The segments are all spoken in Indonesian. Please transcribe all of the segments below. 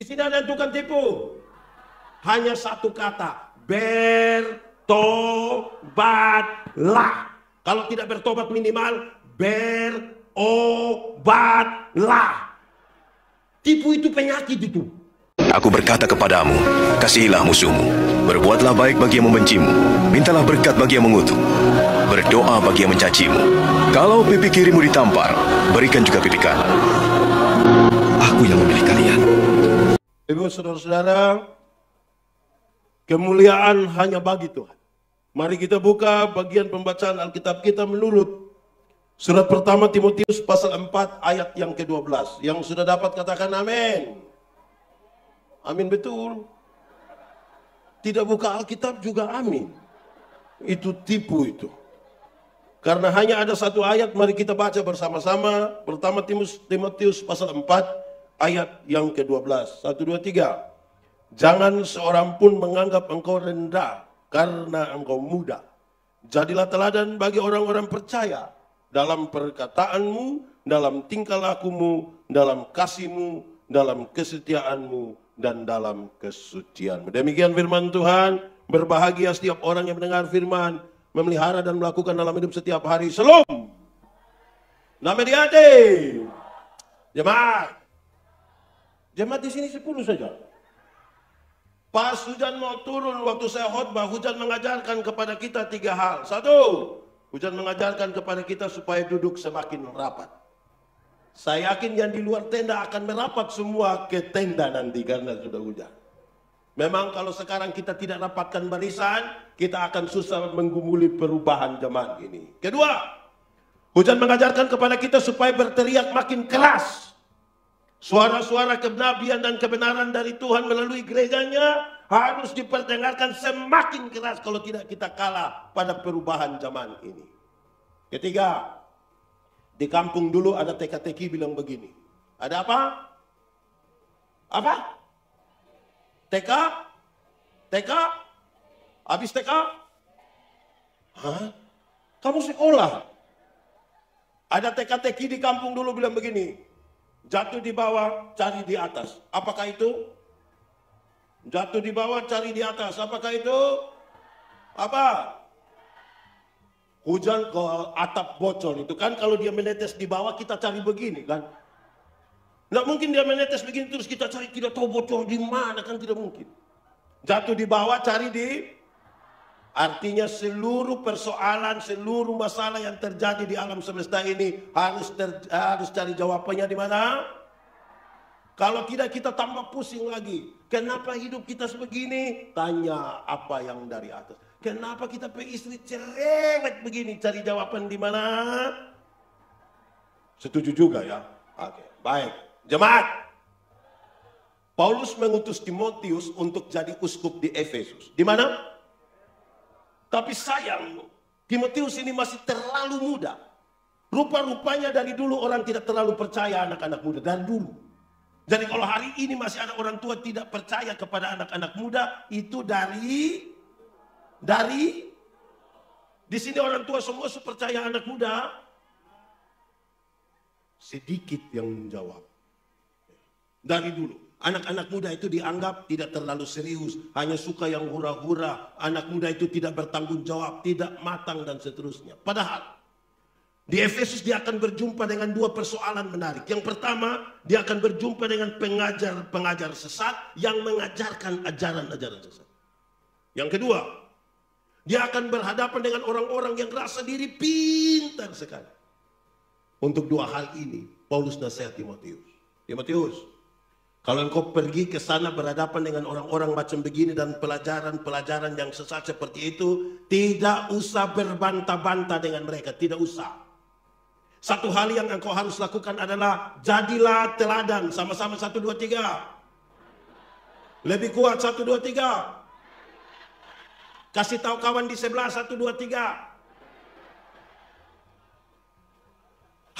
Di sini ada yang tukang tipu. Hanya satu kata, bertobatlah. Kalau tidak bertobat minimal berobatlah. Tipu itu penyakit itu. Aku berkata kepadamu, kasihilah musuhmu, berbuatlah baik bagi yang membencimu, mintalah berkat bagi yang mengutuk, berdoa bagi yang mencacimu. Kalau pipi kirimu ditampar, berikan juga pipi kanan. Aku yang memilih kalian. Ibu saudara-saudara, kemuliaan hanya bagi Tuhan. Mari kita buka bagian pembacaan Alkitab kita menurut surat pertama Timotius pasal 4 ayat yang ke-12. Yang sudah dapat katakan amin. Amin betul. Tidak buka Alkitab juga amin. Itu tipu itu. Karena hanya ada satu ayat, mari kita baca bersama-sama. Pertama Timotius pasal 4 ayat yang ke-12. 1, 2, 3. Jangan seorang pun menganggap engkau rendah karena engkau muda. Jadilah teladan bagi orang-orang percaya dalam perkataanmu, dalam tingkah lakumu, dalam kasihmu, dalam kesetiaanmu, dan dalam kesucianmu. Demikian firman Tuhan. Berbahagia setiap orang yang mendengar firman, memelihara dan melakukan dalam hidup setiap hari. Shalom. Nama dia jemaat. Jemaat di sini 10 saja. Pas hujan mau turun, waktu saya khotbah, hujan mengajarkan kepada kita 3 hal. 1, hujan mengajarkan kepada kita supaya duduk semakin rapat. Saya yakin yang di luar tenda akan merapat semua ke tenda nanti karena sudah hujan. Memang kalau sekarang kita tidak rapatkan barisan, kita akan susah menggumuli perubahan zaman ini. Kedua, hujan mengajarkan kepada kita supaya berteriak makin keras. Suara-suara kenabian dan kebenaran dari Tuhan melalui gerejanya harus diperdengarkan semakin keras, kalau tidak kita kalah pada perubahan zaman ini. Ketiga, di kampung dulu ada teka-teki bilang begini. Ada apa? Apa? TK? Habis TK? Hah? Kamu sekolah? Ada teka-teki di kampung dulu bilang begini. Jatuh di bawah, cari di atas. Apakah itu? Jatuh di bawah, cari di atas. Apakah itu? Apa? Hujan ke atap bocor itu kan, kalau dia menetes di bawah kita cari begini kan. Nggak mungkin dia menetes begini terus kita cari, tidak tahu bocor di mana kan, tidak mungkin. Jatuh di bawah, cari di. Artinya seluruh persoalan, seluruh masalah yang terjadi di alam semesta ini harus cari jawabannya di mana? Kalau tidak kita tambah pusing lagi. Kenapa hidup kita sebegini? Tanya apa yang dari atas. Kenapa kita istri cerewet begini? Cari jawaban di mana? Setuju juga ya? Oke, baik. Jemaat. Paulus mengutus Timotius untuk jadi uskup di Efesus. Di mana? Tapi sayang, Timotius ini masih terlalu muda. Rupa-rupanya dari dulu orang tidak terlalu percaya anak-anak muda. Dari dulu. Jadi kalau hari ini masih ada orang tua tidak percaya kepada anak-anak muda, itu dari di sini orang tua semua percaya anak muda. Sedikit yang menjawab. Dari dulu anak-anak muda itu dianggap tidak terlalu serius, hanya suka yang hura-hura. Anak muda itu tidak bertanggung jawab, tidak matang dan seterusnya. Padahal di Efesus dia akan berjumpa dengan 2 persoalan menarik. Yang pertama, dia akan berjumpa dengan pengajar-pengajar sesat yang mengajarkan ajaran-ajaran sesat. Yang kedua, dia akan berhadapan dengan orang-orang yang rasa diri pintar sekali. Untuk 2 hal ini, Paulus nasihat Timotius. Timotius, kalau engkau pergi ke sana berhadapan dengan orang-orang macam begini dan pelajaran-pelajaran yang sesat seperti itu, tidak usah berbantah-bantah dengan mereka, tidak usah. Satu hal yang engkau harus lakukan adalah jadilah teladan. Sama-sama 1, 2, 3. Lebih kuat 1, 2, 3. Kasih tahu kawan di sebelah 1, 2, 3.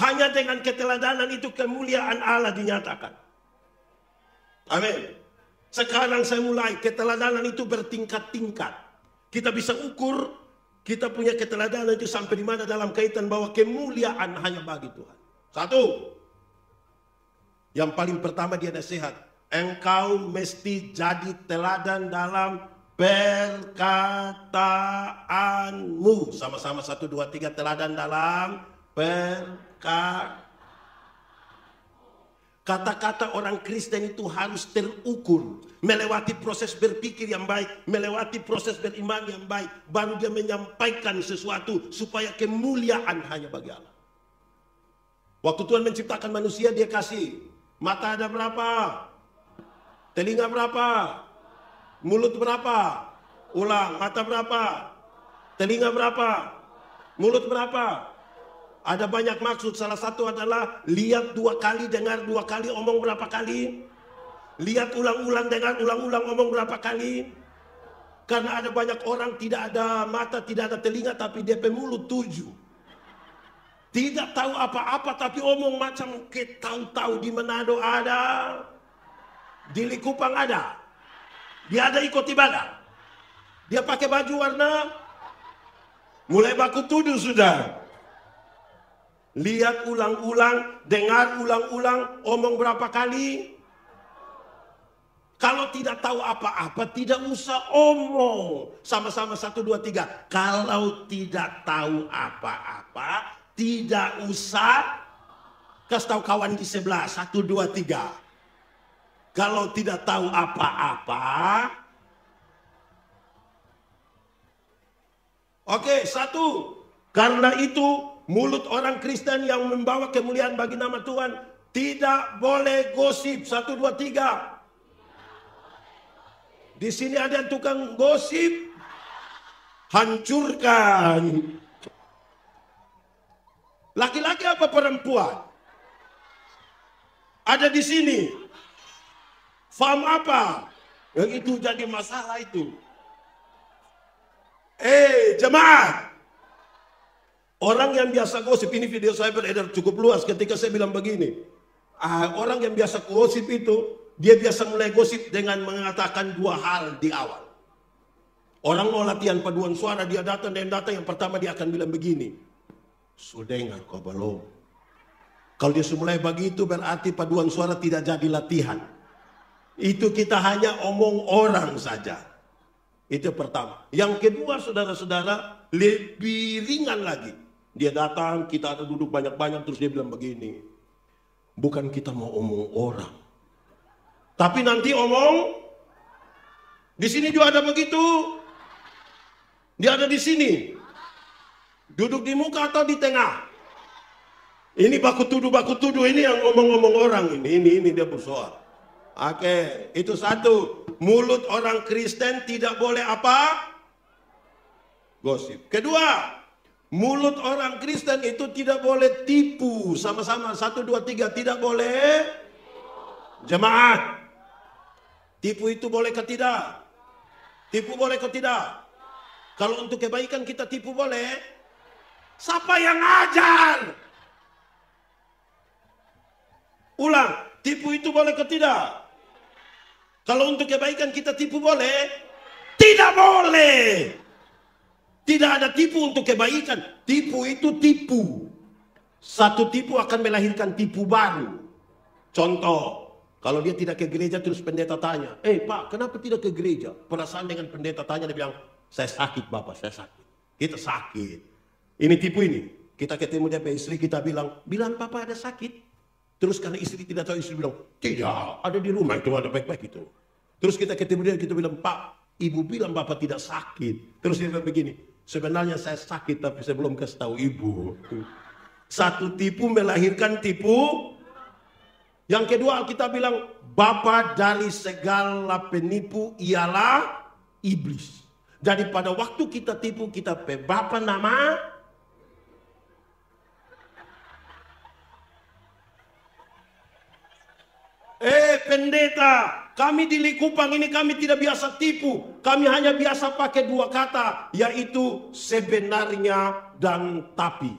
Hanya dengan keteladanan itu kemuliaan Allah dinyatakan. Amin. Sekarang saya mulai, keteladanan itu bertingkat-tingkat. Kita bisa ukur kita punya keteladanan itu sampai di mana dalam kaitan bahwa kemuliaan hanya bagi Tuhan. 1. Yang paling pertama dia nasihat, engkau mesti jadi teladan dalam perkataanmu. Sama-sama 1, 2, 3, teladan dalam perkataan. Kata-kata orang Kristen itu harus terukur, melewati proses berpikir yang baik, melewati proses beriman yang baik, baru dia menyampaikan sesuatu supaya kemuliaan hanya bagi Allah. Waktu Tuhan menciptakan manusia, dia kasih mata ada berapa, telinga berapa, mulut berapa, ulang, mata berapa, telinga berapa, mulut berapa. Ada banyak maksud, salah satu adalah lihat 2 kali, dengar 2 kali, omong berapa kali. Lihat ulang-ulang, dengar ulang-ulang, omong berapa kali. Karena ada banyak orang tidak ada mata, tidak ada telinga, tapi dia mulut 7. Tidak tahu apa-apa, tapi omong macam tahu-tahu. Di Manado ada, di Likupang ada. Dia ada ikut ibadah. Dia pakai baju warna, mulai baku tuduh sudah. Lihat ulang-ulang, dengar ulang-ulang, omong berapa kali. Kalau tidak tahu apa-apa, tidak usah omong. Sama-sama 1, 2, 3. Kalau tidak tahu apa-apa, tidak usah. Kasih tahu kawan di sebelah, 1, 2, 3. Kalau tidak tahu apa-apa. Oke, 1. Karena itu, mulut orang Kristen yang membawa kemuliaan bagi nama Tuhan tidak boleh gosip. 1, 2, 3. Di sini ada yang tukang gosip, hancurkan. Laki-laki apa perempuan? Ada di sini. Faham apa? Yang itu jadi masalah itu. Jemaat. Orang yang biasa gosip, ini video saya beredar cukup luas ketika saya bilang begini. Orang yang biasa gosip itu, dia biasa mulai gosip dengan mengatakan 2 hal di awal. Orang mau latihan paduan suara, dia datang dan datang, yang pertama dia akan bilang begini. Sudah dengar kau belum? Kalau dia mulai begitu berarti paduan suara tidak jadi latihan. Itu kita hanya omong orang saja. Itu pertama. Yang kedua, saudara-saudara, lebih ringan lagi. Dia datang, kita ada duduk banyak-banyak, terus dia bilang begini. Bukan kita mau omong orang, tapi nanti omong. Di sini juga ada begitu. Dia ada di sini. Duduk di muka atau di tengah. Ini baku tuduh. Ini yang ngomong-ngomong orang. Ini dia bersoal. Oke, itu 1. Mulut orang Kristen tidak boleh apa? Gosip. Kedua, mulut orang Kristen itu tidak boleh tipu. Sama-sama 1, 2, 3. Tidak boleh. Jemaat. Tipu itu boleh ke tidak? Tipu boleh ke tidak? Kalau untuk kebaikan kita tipu boleh. Siapa yang ajar? Ulang. Tipu itu boleh ke tidak? Kalau untuk kebaikan kita tipu boleh? Tidak boleh. Tidak ada tipu untuk kebaikan. Tipu itu tipu. Satu tipu akan melahirkan tipu baru. Contoh, kalau dia tidak ke gereja terus pendeta tanya, Pak, kenapa tidak ke gereja? Perasaan dengan pendeta tanya, dia bilang, saya sakit Bapak, saya sakit. Kita sakit. Ini tipu ini. Kita ketemu dia istri, kita bilang Papa ada sakit. Terus karena istri tidak tahu, istri bilang, tidak, ada di rumah itu, ada baik-baik itu. Terus kita ketemu dia, kita bilang, Pak, Ibu bilang Bapak tidak sakit. Terus dia bilang begini, sebenarnya saya sakit tapi saya belum kasih tahu Ibu. Satu tipu melahirkan tipu. Yang kedua kita bilang, bapa dari segala penipu ialah iblis. Jadi pada waktu kita tipu, kita bapa nama. Pendeta, kami di Likupang ini kami tidak biasa tipu. Kami hanya biasa pakai 2 kata, yaitu sebenarnya dan tapi.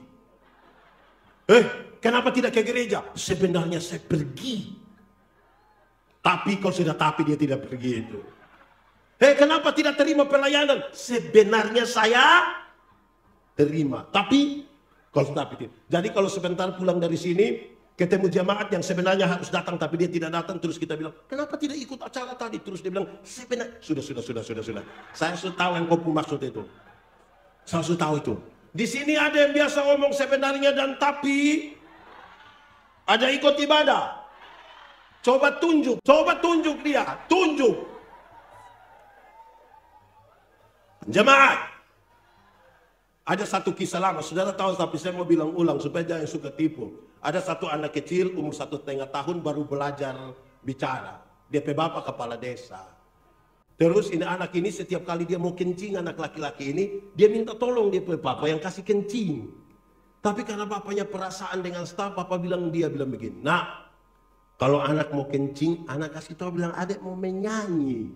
Kenapa tidak ke gereja? Sebenarnya saya pergi. Tapi kalau sudah tapi dia tidak pergi itu. Kenapa tidak terima pelayanan? Sebenarnya saya terima. Tapi kalau tapi tidak. Jadi kalau sebentar pulang dari sini, Ketemu jemaat yang sebenarnya harus datang tapi dia tidak datang, terus kita bilang, kenapa tidak ikut acara tadi? Terus dia bilang, sebenarnya sudah. Saya sudah tahu yang kau maksud itu. Saya sudah tahu itu. Di sini ada yang biasa ngomong sebenarnya dan tapi, ada ikut ibadah. Coba tunjuk dia, tunjuk. Jemaat. Ada satu kisah lama, saudara tahu, tapi saya mau bilang ulang supaya jangan suka tipu. Ada satu anak kecil umur 1,5 tahun baru belajar bicara. Dia bapak kepala desa. Terus ini anak ini setiap kali dia mau kencing, anak laki-laki ini, dia minta tolong dia bapak yang kasih kencing. Tapi karena bapaknya perasaan dengan staf, bapak bilang begini. Nah, kalau anak mau kencing, anak kasih tahu bilang adik mau menyanyi.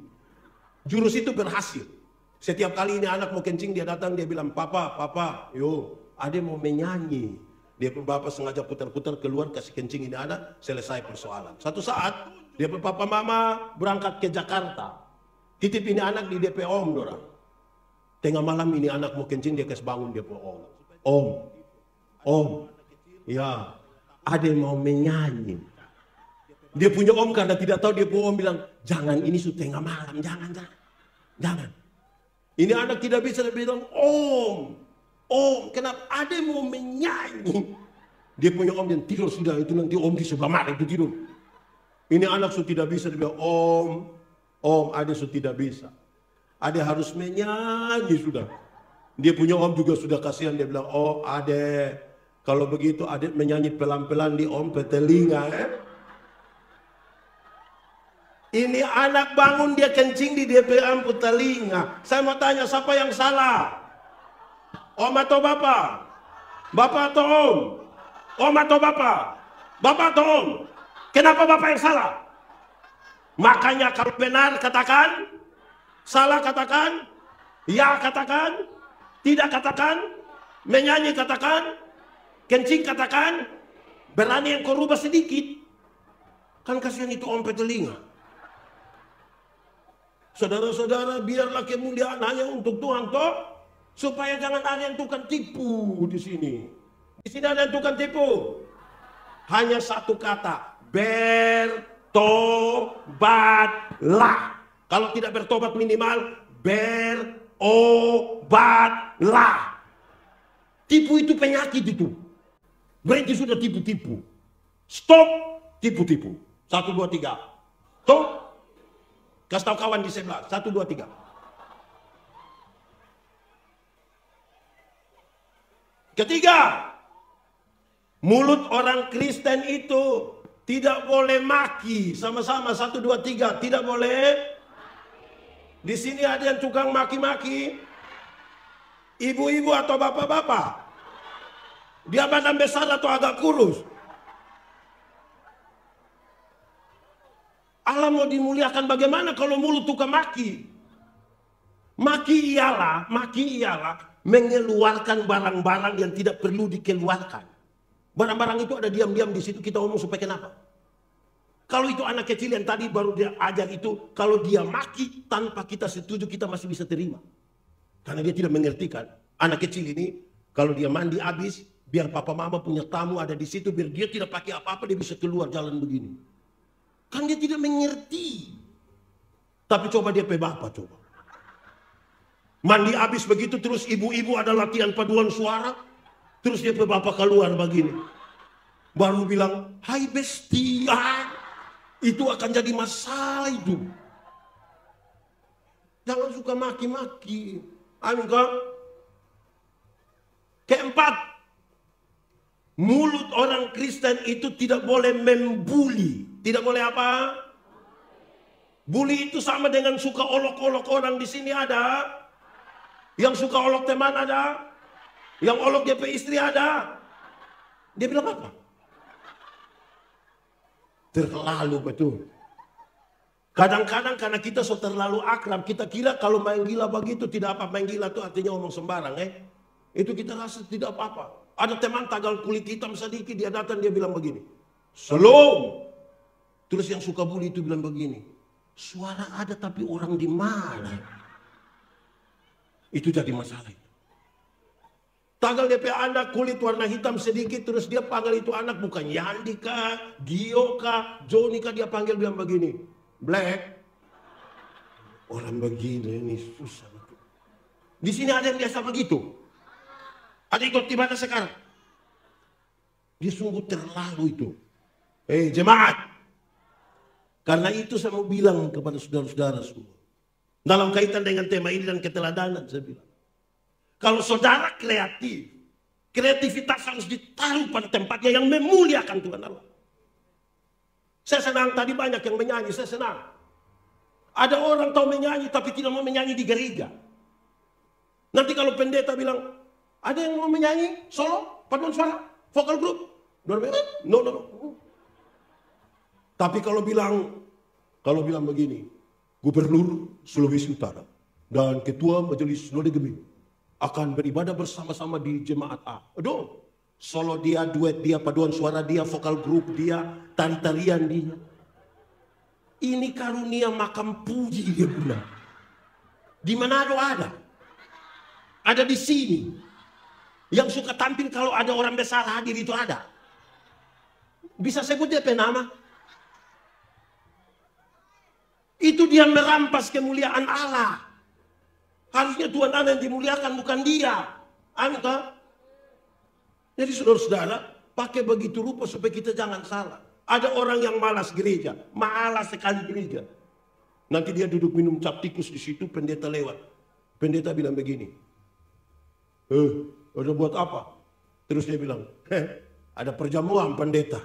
Jurus itu berhasil. Setiap kali ini anak mau kencing, dia datang, dia bilang, Papa, yo, adik mau menyanyi. Dia bapak sengaja putar-putar keluar, kasih kencing ini anak, selesai persoalan. Satu saat, dia papa mama berangkat ke Jakarta. Titip ini anak di DP om, dorang. Tengah malam ini anak mau kencing, dia kasih bangun dia om. Om, ya, adik mau menyanyi. Dia punya om karena tidak tahu, dia punya om bilang, jangan ini sudah tengah malam, jangan. Ini anak tidak bisa, dia bilang, Om, kenapa ada mau menyanyi? Dia punya om yang tidur sudah, itu nanti om di sebelah mana itu tidur. Ini anak sudah tidak bisa, dia bilang, Om, ada sudah tidak bisa. Ada harus menyanyi sudah. Dia punya om juga sudah kasihan, dia bilang, oh ada, kalau begitu ada menyanyi pelan-pelan di om petelinga. Ini anak bangun dia kencing di DP ampu telinga. Saya mau tanya siapa yang salah? Om atau bapak? Bapak atau om? Om atau bapak? Bapak atau om? Kenapa bapak yang salah? Makanya kalau benar katakan, salah katakan, ya katakan, tidak katakan, menyanyi katakan, kencing katakan, berani yang kau rubah sedikit. Kan kasihan itu om petelinga. Saudara-saudara, biarlah kemuliaan hanya untuk Tuhan toh, supaya jangan ada yang tukang tipu di sini. Di sini ada yang tukang tipu. Hanya satu kata, bertobatlah. Kalau tidak bertobat minimal berobatlah. Tipu itu penyakit itu. Berhenti sudah tipu-tipu. Stop tipu-tipu. 1, 2, 3. Stop. Kasih tahu kawan di sebelah. 1, 2, 3. Ketiga, mulut orang Kristen itu tidak boleh maki. Sama-sama 1, 2, 3. Tidak boleh. Di sini ada yang tukang maki-maki. Ibu-ibu atau bapak-bapak. Dia badan besar atau agak kurus. Allah mau dimuliakan bagaimana kalau mulut tukang maki? Maki ialah mengeluarkan barang-barang yang tidak perlu dikeluarkan. Barang-barang itu ada diam-diam di situ, kita ngomong supaya kenapa? Kalau itu anak kecil yang tadi baru dia ajar itu, kalau dia maki tanpa kita setuju, kita masih bisa terima. Karena dia tidak mengerti kan. Anak kecil ini, kalau dia mandi habis, biar papa mama punya tamu ada di situ, biar dia tidak pakai apa-apa, dia bisa keluar jalan begini. Kan dia tidak mengerti. Tapi coba dia bapak coba. Mandi habis begitu, terus ibu-ibu ada latihan paduan suara. Terus dia bapak keluar begini. Baru bilang, hai bestia. Itu akan jadi masalah itu. Jangan suka maki-maki. Amin kok. Keempat, mulut orang Kristen itu tidak boleh membuli. Tidak boleh apa? Bully itu sama dengan suka olok-olok orang. Di sini ada. Yang suka olok teman ada. Yang olok DP istri ada. Dia bilang apa? Terlalu betul. Kadang-kadang karena kita so terlalu akrab, kita kira kalau main gila begitu tidak apa. Main gila itu artinya ngomong sembarang. Itu kita rasa tidak apa-apa. Ada teman tagal kulit hitam sedikit, dia datang dia bilang begini. Shalom. Terus yang suka bully itu bilang begini. Suara ada tapi orang di mana? Itu jadi masalah. Tanggal DP anak kulit warna hitam sedikit, terus dia panggil itu anak bukan Yandi kah, Gio kah, Joni kah, dia panggil bilang begini, Black. Orang begini ini susah. Di sini ada yang biasa begitu. Ada ikut ibadah sekarang. Dia sungguh terlalu itu. Jemaat. Karena itu saya mau bilang kepada saudara-saudara semua. Dalam kaitan dengan tema ini dan keteladanan saya bilang. Kalau saudara kreatif, kreativitas harus ditaruh pada tempatnya yang memuliakan Tuhan Allah. Saya senang tadi banyak yang menyanyi, saya senang. Ada orang tahu menyanyi tapi tidak mau menyanyi di gereja. Nanti kalau pendeta bilang, ada yang mau menyanyi solo, paduan suara, vokal group? No. Tapi kalau bilang begini, Gubernur Sulawesi Utara dan Ketua Majelis Node Gemini akan beribadah bersama-sama di jemaat A. Aduh, solo dia, duet dia, paduan suara dia, vokal grup dia, tari-tarian dia. Ini karunia makam puji dia bilang. Di Manado ada. Ada di sini. Yang suka tampil kalau ada orang besar hadir itu ada. Bisa sebut dia nama. Itu dia merampas kemuliaan Allah. Harusnya Tuhan Allah yang dimuliakan, bukan dia. Anta. Jadi saudara-saudara, pakai begitu rupa supaya kita jangan salah. Ada orang yang malas gereja, malas sekali gereja. Nanti dia duduk minum cap tikus di situ, pendeta lewat. Pendeta bilang begini, udah buat apa? Terus dia bilang, ada perjamuan pendeta.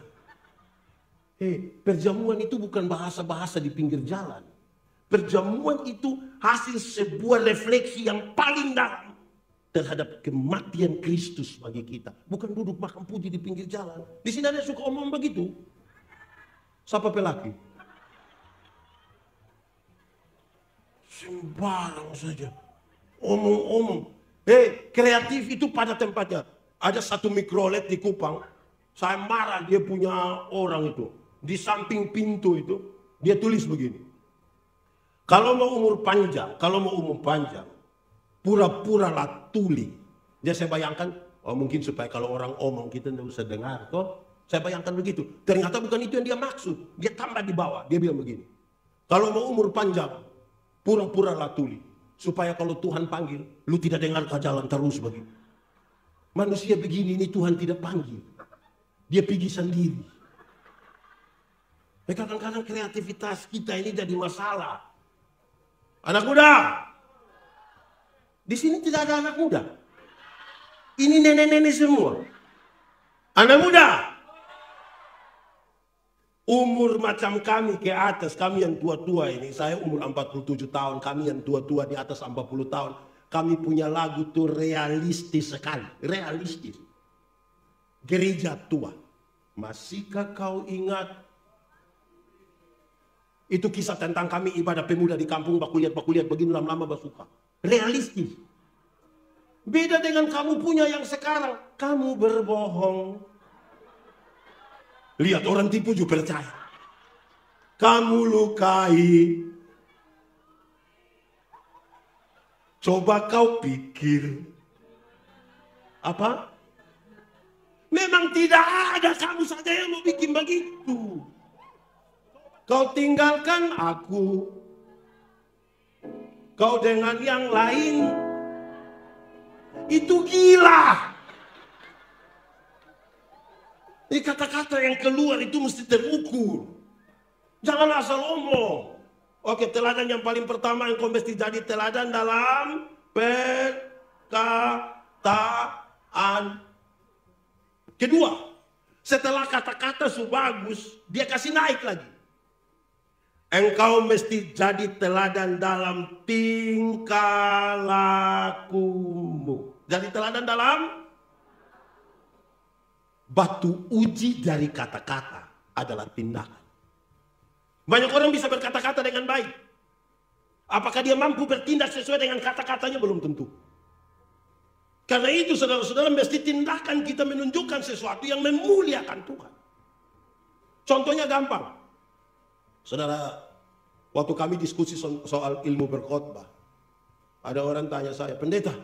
Perjamuan itu bukan bahasa-bahasa di pinggir jalan. Perjamuan itu hasil sebuah refleksi yang paling dalam terhadap kematian Kristus bagi kita. Bukan duduk makan puji di pinggir jalan. Di sini ada yang suka omong begitu. Siapa pelaki? Sembarang saja. Omong-omong. Kreatif itu pada tempatnya. Ada satu mikrolet di Kupang. Saya marah dia punya orang itu. Di samping pintu itu. Dia tulis begini. Kalau mau umur panjang, pura-pura lah tuli. Dia saya bayangkan, mungkin supaya kalau orang omong kita tidak usah dengar. Saya bayangkan begitu. Ternyata bukan itu yang dia maksud. Dia tambah di bawah. Dia bilang begini. Kalau mau umur panjang, pura-pura lah tuli. Supaya kalau Tuhan panggil, lu tidak dengar ke jalan terus begini. Manusia begini ini Tuhan tidak panggil. Dia pergi sendiri. Kadang-kadang kreativitas kita ini jadi masalah. Anak muda. Di sini tidak ada anak muda. Ini nenek-nenek semua. Anak muda. Umur macam kami ke atas, kami yang tua-tua ini. Saya umur 47 tahun, kami yang tua-tua di atas 40 tahun. Kami punya lagu tuh realistis sekali. Realistis. Gereja tua. Masihkah kau ingat? Itu kisah tentang kami ibadah pemuda di kampung, bakuliat begini lama-lama basuka. Realistis. Beda dengan kamu punya yang sekarang. Kamu berbohong. Lihat orang tipu juga percaya. Kamu lukai. Coba kau pikir. Apa? Memang tidak ada, kamu saja yang mau bikin begitu. Kau tinggalkan aku. Kau dengan yang lain. Itu gila. Ini kata-kata yang keluar itu mesti terukur. Jangan asal omong. Oke, teladan yang paling pertama yang kau mesti jadi teladan dalam perkataan. Kedua, setelah kata-kata bagus, dia kasih naik lagi. Engkau mesti jadi teladan dalam tingkah lakumu. Jadi teladan dalam batu uji dari kata-kata adalah tindakan. Banyak orang bisa berkata-kata dengan baik. Apakah dia mampu bertindak sesuai dengan kata-katanya? Belum tentu. Karena itu saudara-saudara mesti tindakan kita menunjukkan sesuatu yang memuliakan Tuhan. Contohnya gampang. Saudara, waktu kami diskusi soal ilmu berkhotbah, ada orang tanya saya, pendeta,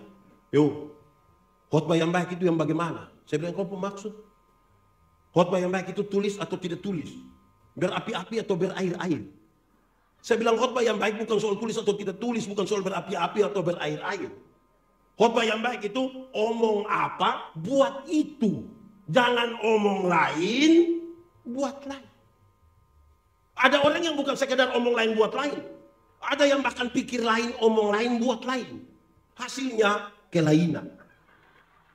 Khotbah yang baik itu yang bagaimana? Saya bilang, kau maksud khotbah yang baik itu tulis atau tidak tulis? Berapi-api atau berair-air? Saya bilang khotbah yang baik bukan soal tulis atau tidak tulis, bukan soal berapi-api atau berair-air. Khotbah yang baik itu omong apa, buat itu. Jangan omong lain, buat lain. Ada orang yang bukan sekedar omong lain buat lain. Ada yang bahkan pikir lain, omong lain buat lain. Hasilnya kelainan.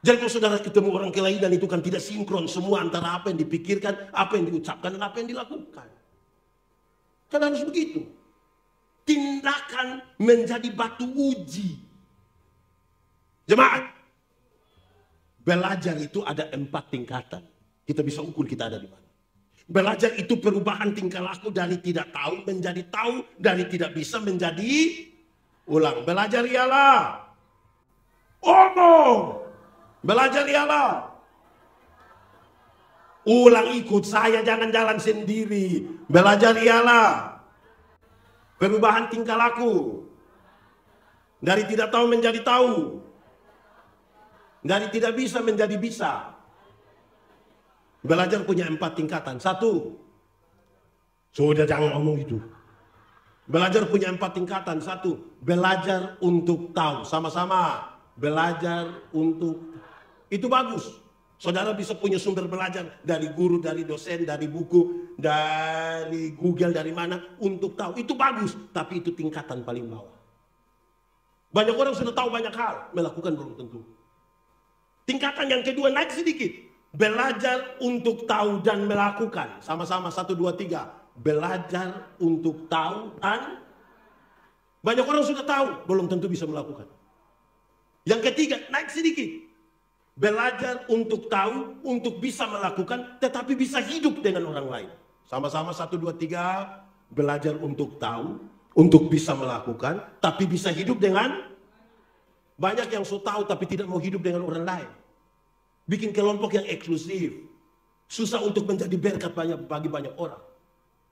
Jadi kalau saudara ketemu orang kelainan itu kan tidak sinkron semua antara apa yang dipikirkan, apa yang diucapkan, dan apa yang dilakukan. Kan harus begitu. Tindakan menjadi batu uji. Jemaat, belajar itu ada 4 tingkatan. Kita bisa ukur kita ada di mana. Belajar itu perubahan tingkah laku dari tidak tahu menjadi tahu, dari tidak bisa menjadi ulang. Belajar ialah omong. Belajar ialah ulang, ikut saya, jangan jalan sendiri. Belajar ialah perubahan tingkah laku dari tidak tahu menjadi tahu, dari tidak bisa menjadi bisa. Belajar punya 4 tingkatan. 1, sudah jangan ngomong itu. Belajar punya 4 tingkatan. 1, belajar untuk tahu. Sama-sama belajar untuk. Itu bagus. Saudara bisa punya sumber belajar dari guru, dari dosen, dari buku, dari Google, dari mana untuk tahu. Itu bagus, tapi itu tingkatan paling bawah. Banyak orang sudah tahu banyak hal, melakukan belum tentu. Tingkatan yang kedua naik sedikit. Belajar untuk tahu dan melakukan. Sama-sama 1, 2, 3. Belajar untuk tahu dan banyak orang sudah tahu, belum tentu bisa melakukan. Yang ketiga naik sedikit. Belajar untuk tahu, untuk bisa melakukan, tetapi bisa hidup dengan orang lain. Sama-sama 1, 2, 3. Belajar untuk tahu, untuk bisa melakukan, tapi bisa hidup dengan. Banyak yang so tahu tapi tidak mau hidup dengan orang lain. Bikin kelompok yang eksklusif. Susah untuk menjadi berkat bagi banyak orang.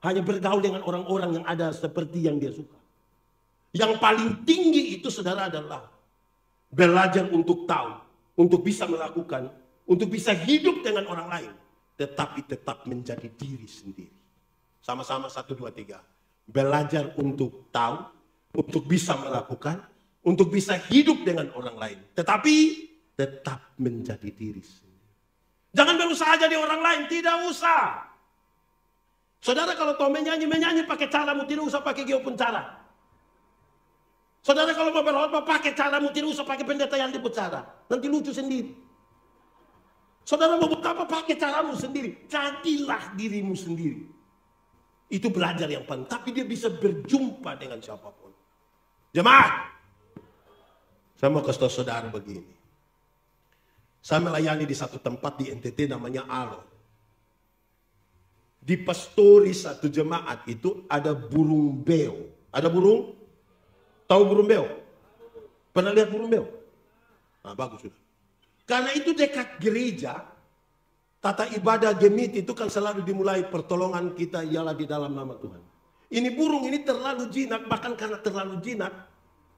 Hanya bergaul dengan orang-orang yang ada seperti yang dia suka. Yang paling tinggi itu saudara adalah belajar untuk tahu, untuk bisa melakukan, untuk bisa hidup dengan orang lain, tetapi tetap menjadi diri sendiri. Sama-sama 1, 2, 3. Belajar untuk tahu, untuk bisa melakukan, untuk bisa hidup dengan orang lain, tetapi tetap menjadi diri sendiri. Jangan berusaha jadi orang lain, tidak usah. Saudara kalau mau menyanyi pakai caramu, tidak usah pakai geopun cara. Saudara kalau mau berkhotbah pakai caramu, tidak usah pakai pendeta yang dipucara. Nanti lucu sendiri. Saudara mau apa pakai caramu sendiri. Jadilah dirimu sendiri. Itu belajar yang penting. Tapi dia bisa berjumpa dengan siapapun. Jemaat, saya mau kasih tahu saudara begini. Saya melayani di satu tempat di NTT namanya Alo. Di pastori satu jemaat itu ada burung beo. Ada burung? Tahu burung beo? Pernah lihat burung beo? Nah, bagus sudah. Karena itu dekat gereja, tata ibadah gemit itu kan selalu dimulai pertolongan kita ialah di dalam nama Tuhan. Ini burung ini terlalu jinak, bahkan karena terlalu jinak,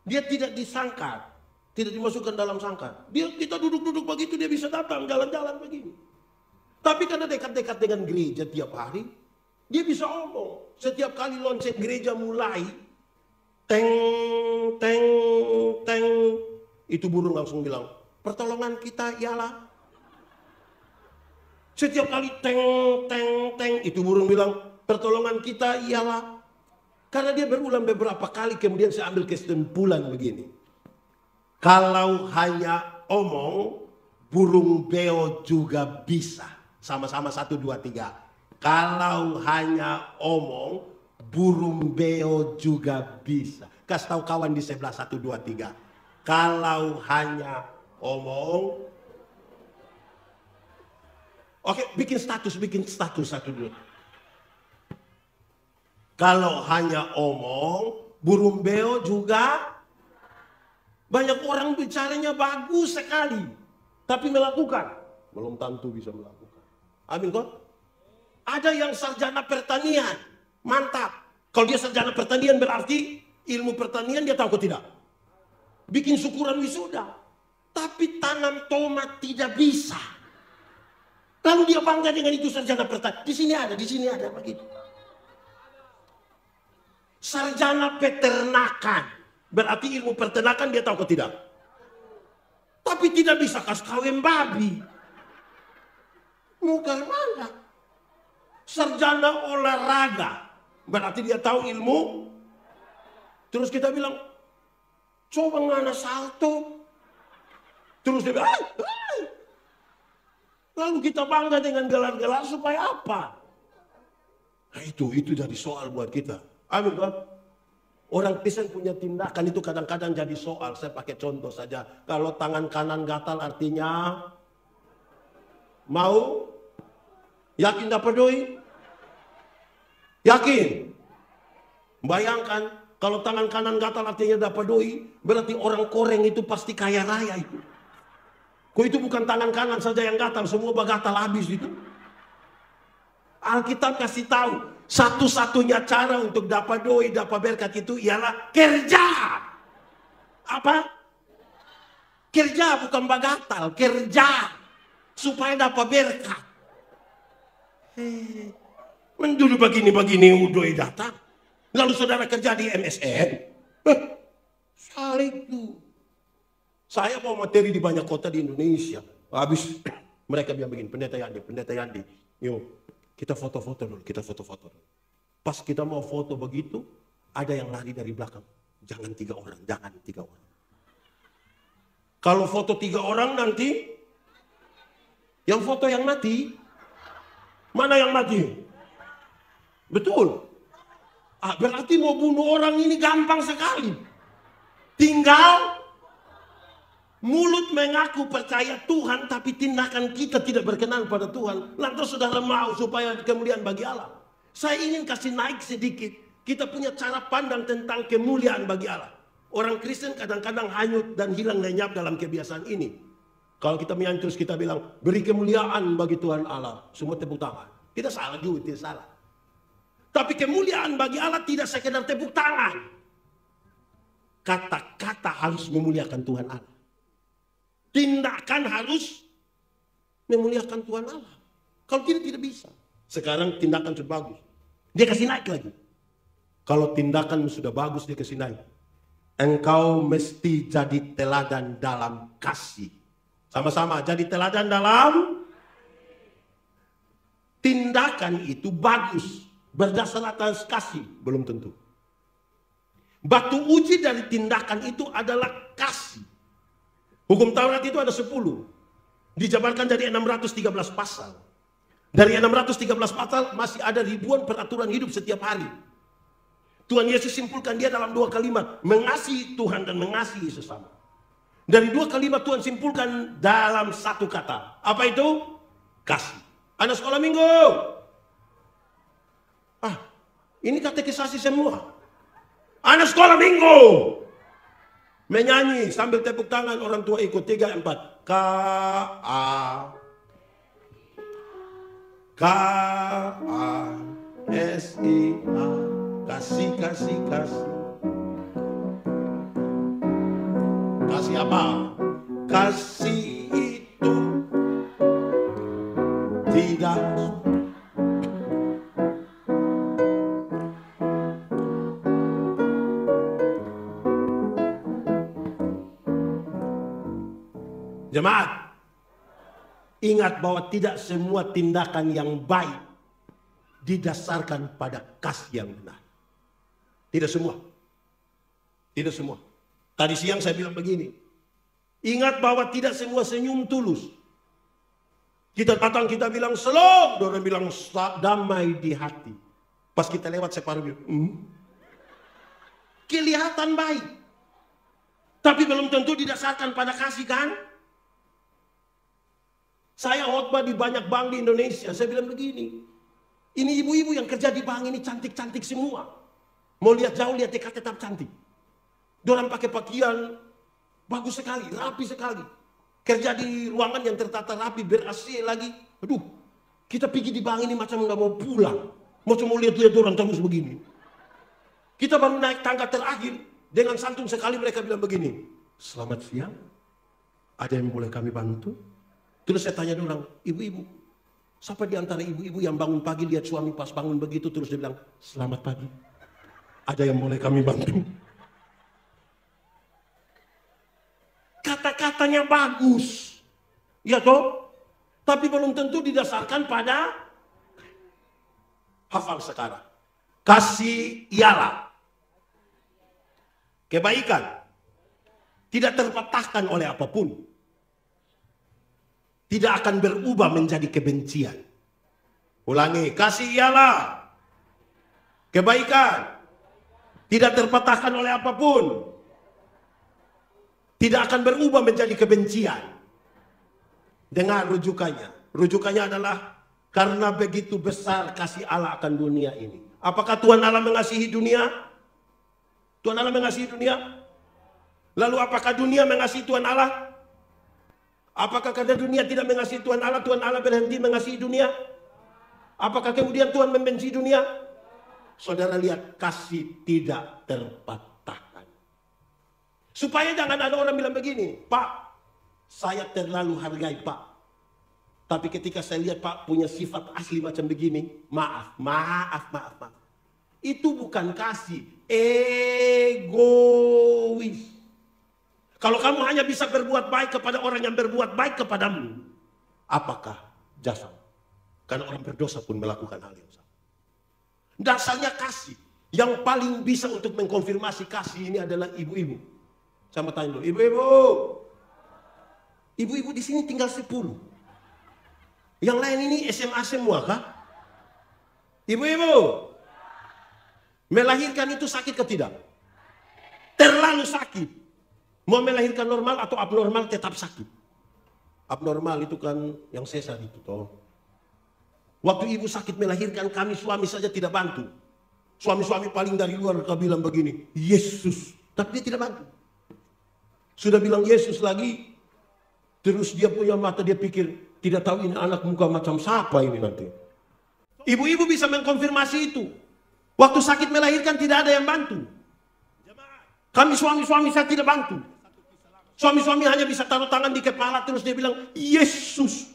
dia tidak disangkar, tidak dimasukkan dalam sangkar. Kita duduk-duduk begitu dia bisa datang jalan-jalan begini. Tapi karena dekat-dekat dengan gereja tiap hari, dia bisa omong. Setiap kali lonceng gereja mulai, teng, teng, teng, itu burung langsung bilang, pertolongan kita ialah. Setiap kali teng, teng, teng, itu burung bilang, pertolongan kita ialah. Karena dia berulang beberapa kali, kemudian saya ambil kesimpulan begini. Kalau hanya omong, burung beo juga bisa. Sama-sama 1, 2, 3. Kalau hanya omong, burung beo juga bisa. Kasih tahu kawan di sebelah 1, 2, 3. Kalau hanya omong. Oke, bikin status 1, 2. Kalau hanya omong, burung beo juga. Banyak orang bicaranya bagus sekali, tapi melakukan belum tentu bisa melakukan. Amin kok? Ada yang sarjana pertanian, mantap. Kalau dia sarjana pertanian berarti ilmu pertanian dia tahu kok tidak. Bikin syukuran wisuda. Tapi tanam tomat tidak bisa. Lalu dia bangga dengan itu sarjana pertanian. Di sini ada begitu. Sarjana peternakan. Berarti ilmu peternakan dia tahu atau tidak? Tapi tidak bisa kawin babi. Muka mana? Sarjana olahraga. Berarti dia tahu ilmu. Terus kita bilang, coba ngana salto. Terus dia bilang, lalu kita bangga dengan gelar-gelar supaya apa? Nah itu jadi soal buat kita. Amin kan? Orang Kristen punya tindakan itu kadang-kadang jadi soal. Saya pakai contoh saja. Kalau tangan kanan gatal artinya mau? Yakin dapat doi? Yakin? Bayangkan kalau tangan kanan gatal artinya dapat doi, berarti orang Koreng itu pasti kaya raya itu. Kok itu bukan tangan kanan saja yang gatal, semua gatal habis itu. Alkitab kasih tahu, satu-satunya cara untuk dapat doi, dapat berkat itu ialah kerja. Apa? Kerja bukan bagatal, kerja supaya dapat berkat. Dulu begini doi datang, lalu saudara kerja di MSN. Salah itu. Saya mau materi di banyak kota di Indonesia. Habis mereka bilang begini, pendeta Yandi, yuk kita foto-foto dulu, Pas kita mau foto begitu, ada yang lari dari belakang. Jangan 3 orang. Kalau foto 3 orang nanti, yang foto yang mati, mana yang mati? Betul. Berarti mau bunuh orang ini gampang sekali. Tinggal mulut mengaku percaya Tuhan, tapi tindakan kita tidak berkenan pada Tuhan. Lantas saudara mau supaya kemuliaan bagi Allah. Saya ingin kasih naik sedikit. Kita punya cara pandang tentang kemuliaan bagi Allah. Orang Kristen kadang-kadang hanyut dan hilang lenyap dalam kebiasaan ini. Kalau kita menyanyut terus kita bilang, beri kemuliaan bagi Tuhan Allah. Semua tepuk tangan. Tidak salah juga, tidak salah. Tapi kemuliaan bagi Allah tidak sekedar tepuk tangan. Kata-kata harus memuliakan Tuhan Allah. Tindakan harus memuliakan Tuhan Allah. Kalau tidak bisa. Sekarang tindakan sudah bagus. Dia kasih naik lagi. Kalau tindakan sudah bagus dia kasih naik. Engkau mesti jadi teladan dalam kasih. Sama-sama jadi teladan dalam tindakan itu bagus. Berdasar atas kasih. Belum tentu. Batu uji dari tindakan itu adalah kasih. Hukum Taurat itu ada 10. Dijabarkan dari 613 pasal. Dari 613 pasal masih ada ribuan peraturan hidup setiap hari. Tuhan Yesus simpulkan dia dalam 2 kalimat. Mengasihi Tuhan dan mengasihi sesama. Dari 2 kalimat Tuhan simpulkan dalam 1 kata. Apa itu? Kasih. Anak sekolah minggu. Ini katekisasi semua. Anak sekolah minggu. Menyanyi sambil tepuk tangan, orang tua ikut 3, 4. K-A-S-I-A. Kasih. Kasih apa? Kasih itu tidak Jemaat, ingat bahwa tidak semua tindakan yang baik didasarkan pada kasih yang benar. Tidak semua. Tidak semua. Tadi siang saya bilang begini. Ingat bahwa tidak semua senyum tulus. Kita datang, kita bilang shalom. Orang bilang damai di hati. Pas kita lewat separuh bilang, kelihatan baik. Tapi belum tentu didasarkan pada kasih kan? Saya khotbah di banyak bank di Indonesia. Saya bilang begini. Ini ibu-ibu yang kerja di bank ini cantik-cantik semua. Mau lihat jauh, lihat dekat tetap cantik. Dorang pakai pakaian bagus sekali, rapi sekali. Kerja di ruangan yang tertata rapi, ber-AC lagi. Aduh, kita pergi di bank ini macam nggak mau pulang. Macam mau lihat-lihat orang terus begini. Kita baru naik tangga terakhir. Dengan santun sekali mereka bilang begini. Selamat siang. Ada yang boleh kami bantu? Terus saya tanya orang, ibu-ibu, siapa di antara ibu-ibu yang bangun pagi lihat suami pas bangun begitu terus dia bilang, selamat pagi. Ada yang boleh kami bantu? Kata-katanya bagus. Ya toh? Tapi belum tentu didasarkan pada hafal sekarang. Kasih ialah kebaikan. Tidak terpatahkan oleh apapun. Tidak akan berubah menjadi kebencian. Ulangi, kasih ialah kebaikan. Tidak terpatahkan oleh apapun. Tidak akan berubah menjadi kebencian. Dengar rujukannya. Rujukannya adalah karena begitu besar kasih Allah akan dunia ini. Apakah Tuhan Allah mengasihi dunia? Tuhan Allah mengasihi dunia? Lalu apakah dunia mengasihi Tuhan Allah? Apakah karena dunia tidak mengasihi Tuhan Allah berhenti mengasihi dunia? Apakah kemudian Tuhan membenci dunia? Saudara lihat, kasih tidak terpatahkan. Supaya jangan ada orang bilang begini, Pak, saya terlalu hargai Pak. Tapi ketika saya lihat Pak punya sifat asli macam begini, maaf. Itu bukan kasih, egois. Kalau kamu hanya bisa berbuat baik kepada orang yang berbuat baik kepadamu, apakah jasa? Karena orang berdosa pun melakukan hal yang sama. Dasarnya kasih. Yang paling bisa untuk mengkonfirmasi kasih ini adalah ibu-ibu. Sama tanya dulu, ibu-ibu. Ibu-ibu di sini tinggal 10. Yang lain ini SMA semua kah? Ibu-ibu. Melahirkan itu sakit ke tidak? Terlalu sakit. Mau melahirkan normal atau abnormal tetap sakit. Abnormal itu kan yang sesar itu toh. Waktu ibu sakit melahirkan kami suami saja tidak bantu. Suami-suami paling dari luar bilang begini, Yesus. Tapi dia tidak bantu. Sudah bilang Yesus lagi. Terus dia punya mata dia pikir, tidak tahu ini anak muka macam siapa ini nanti. Ibu-ibu bisa mengkonfirmasi itu. Waktu sakit melahirkan tidak ada yang bantu. Kami suami-suami saya tidak bantu. Suami-suami hanya bisa taruh tangan di kepala terus dia bilang, Yesus.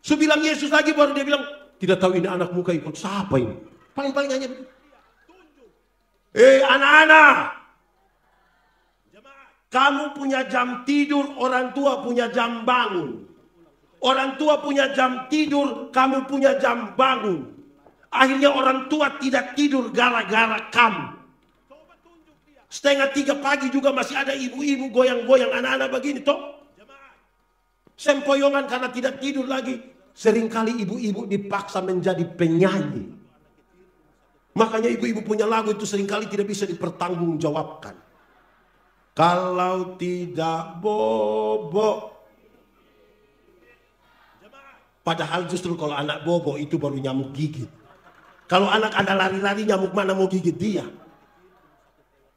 So bilang Yesus lagi baru dia bilang, tidak tahu ini anak muka ikut siapa ini. Paling-paling hanya begitu. Anak-anak. Kamu punya jam tidur, orang tua punya jam bangun. Orang tua punya jam tidur, kamu punya jam bangun. Akhirnya orang tua tidak tidur gara-gara kamu. 2:30 pagi juga masih ada ibu-ibu goyang-goyang anak-anak begini toh. Sempoyongan karena tidak tidur lagi. Seringkali ibu-ibu dipaksa menjadi penyanyi. Makanya ibu-ibu punya lagu itu seringkali tidak bisa dipertanggungjawabkan. Kalau tidak bobo. Padahal justru kalau anak bobo itu baru nyamuk gigit. Kalau anak ada lari-lari nyamuk mana mau gigit dia.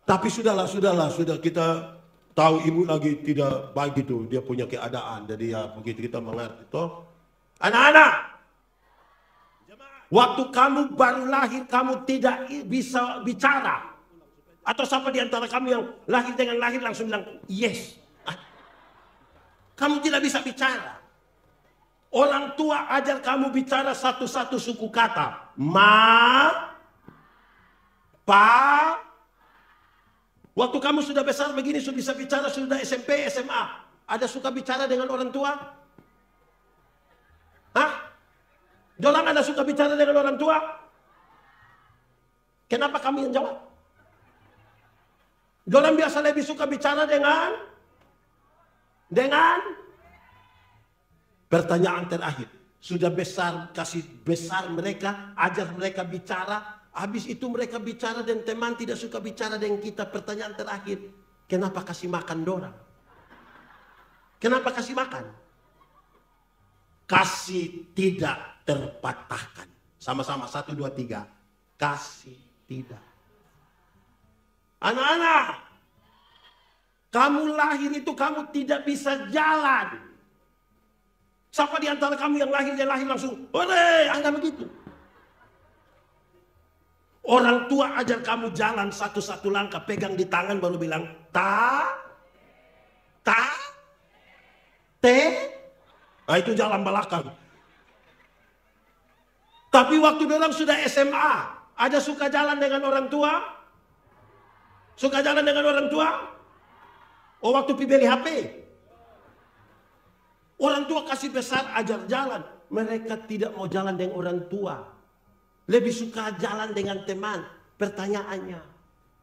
Tapi sudah kita tahu ibu lagi tidak baik itu, dia punya keadaan, jadi ya begitu kita mengerti toh. Anak-anak, waktu kamu baru lahir kamu tidak bisa bicara, atau siapa di antara kamu yang lahir dengan lahir langsung bilang yes, kamu tidak bisa bicara. Orang tua ajar kamu bicara satu-satu suku kata, ma, pa. Waktu kamu sudah besar begini, sudah bisa bicara, sudah SMP, SMA. Ada suka bicara dengan orang tua? Hah? Dolang ada suka bicara dengan orang tua? Kenapa kami yang jawab? Dolang biasa lebih suka bicara dengan? Pertanyaan terakhir. Sudah besar, kasih besar mereka, ajar mereka bicara. Habis itu mereka bicara dan teman tidak suka bicara dengan kita. Pertanyaan terakhir, kenapa kasih makan dorang? Kenapa kasih makan? Kasih tidak terpatahkan. Sama-sama, 1, 2, 3. Kasih tidak. Anak-anak, kamu lahir itu kamu tidak bisa jalan. Siapa di antara kamu yang lahir langsung, "Hore, Anda begitu." Orang tua ajar kamu jalan satu-satu langkah, pegang di tangan baru bilang, Nah, itu jalan belakang. Tapi waktu orang sudah SMA, ada suka jalan dengan orang tua? Suka jalan dengan orang tua? Oh, waktu beli HP. Orang tua kasih besar ajar jalan. Mereka tidak mau jalan dengan orang tua. Lebih suka jalan dengan teman. Pertanyaannya,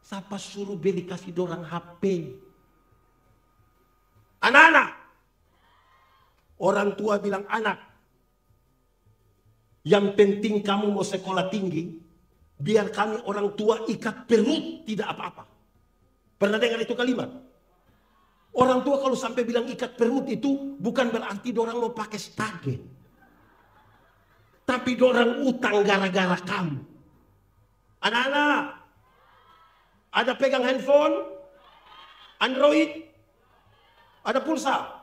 siapa suruh beli kasih dorang HP? Anak-anak. Orang tua bilang, anak, yang penting kamu mau sekolah tinggi, biar kami orang tua ikat perut, tidak apa-apa. Pernah dengar itu kalimat? Orang tua kalau sampai bilang ikat perut itu bukan berarti dorang mau pakai stagen. Tapi dorang utang gara-gara kamu. Anak-anak, ada pegang handphone, Android, ada pulsa.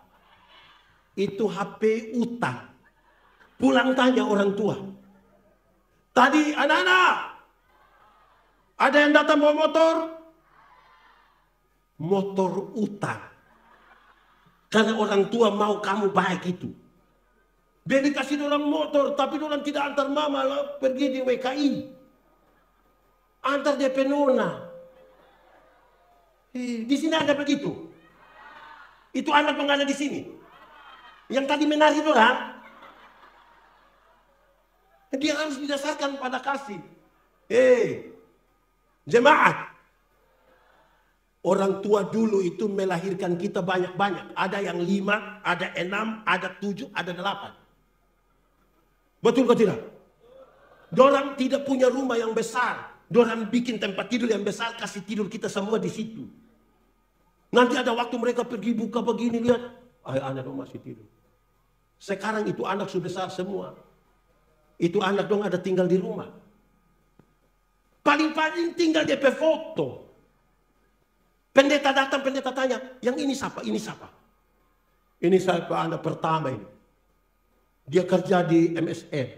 Itu HP utang. Pulang tanya orang tua. Tadi anak-anak, ada yang datang bawa motor? Motor utang. Karena orang tua mau kamu baik itu. Beli kasih orang motor, tapi orang tidak antar mama lah, pergi di WKI. Antar DP Nona. Di sini ada begitu. Itu anak yang ada di sini. Yang tadi menari orang. Dia harus didasarkan pada kasih. Jemaat. Orang tua dulu itu melahirkan kita banyak-banyak. Ada yang 5, ada 6, ada 7, ada 8. Betul atau tidak? Dorang tidak punya rumah yang besar. Dorang bikin tempat tidur yang besar, kasih tidur kita semua di situ. Nanti ada waktu mereka pergi buka begini, lihat. Anak dong masih tidur. Sekarang itu anak sudah besar semua. Itu anak dong ada tinggal di rumah. Paling-paling tinggal DP foto. Pendeta datang, pendeta tanya, yang ini siapa? Ini siapa? Ini siapa anak pertama ini. Dia kerja di MSN.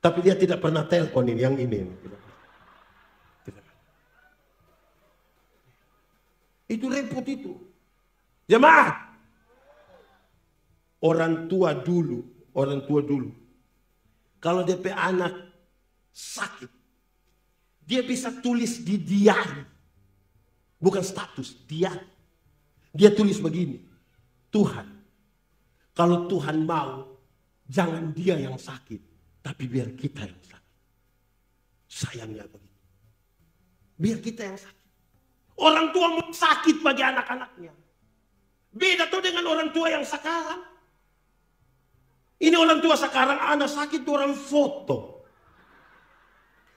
Tapi dia tidak pernah telepon ini, yang ini. Itu repot itu. Jemaat. Orang tua dulu. Kalau DP anak sakit, dia bisa tulis di diari. Bukan status, diari. Dia tulis begini. Tuhan, kalau Tuhan mau, jangan dia yang sakit, tapi biar kita yang sakit. Sayangnya begitu. Biar kita yang sakit. Orang tua mau sakit bagi anak-anaknya. Beda tuh dengan orang tua yang sekarang. Ini orang tua sekarang, anak sakit orang foto.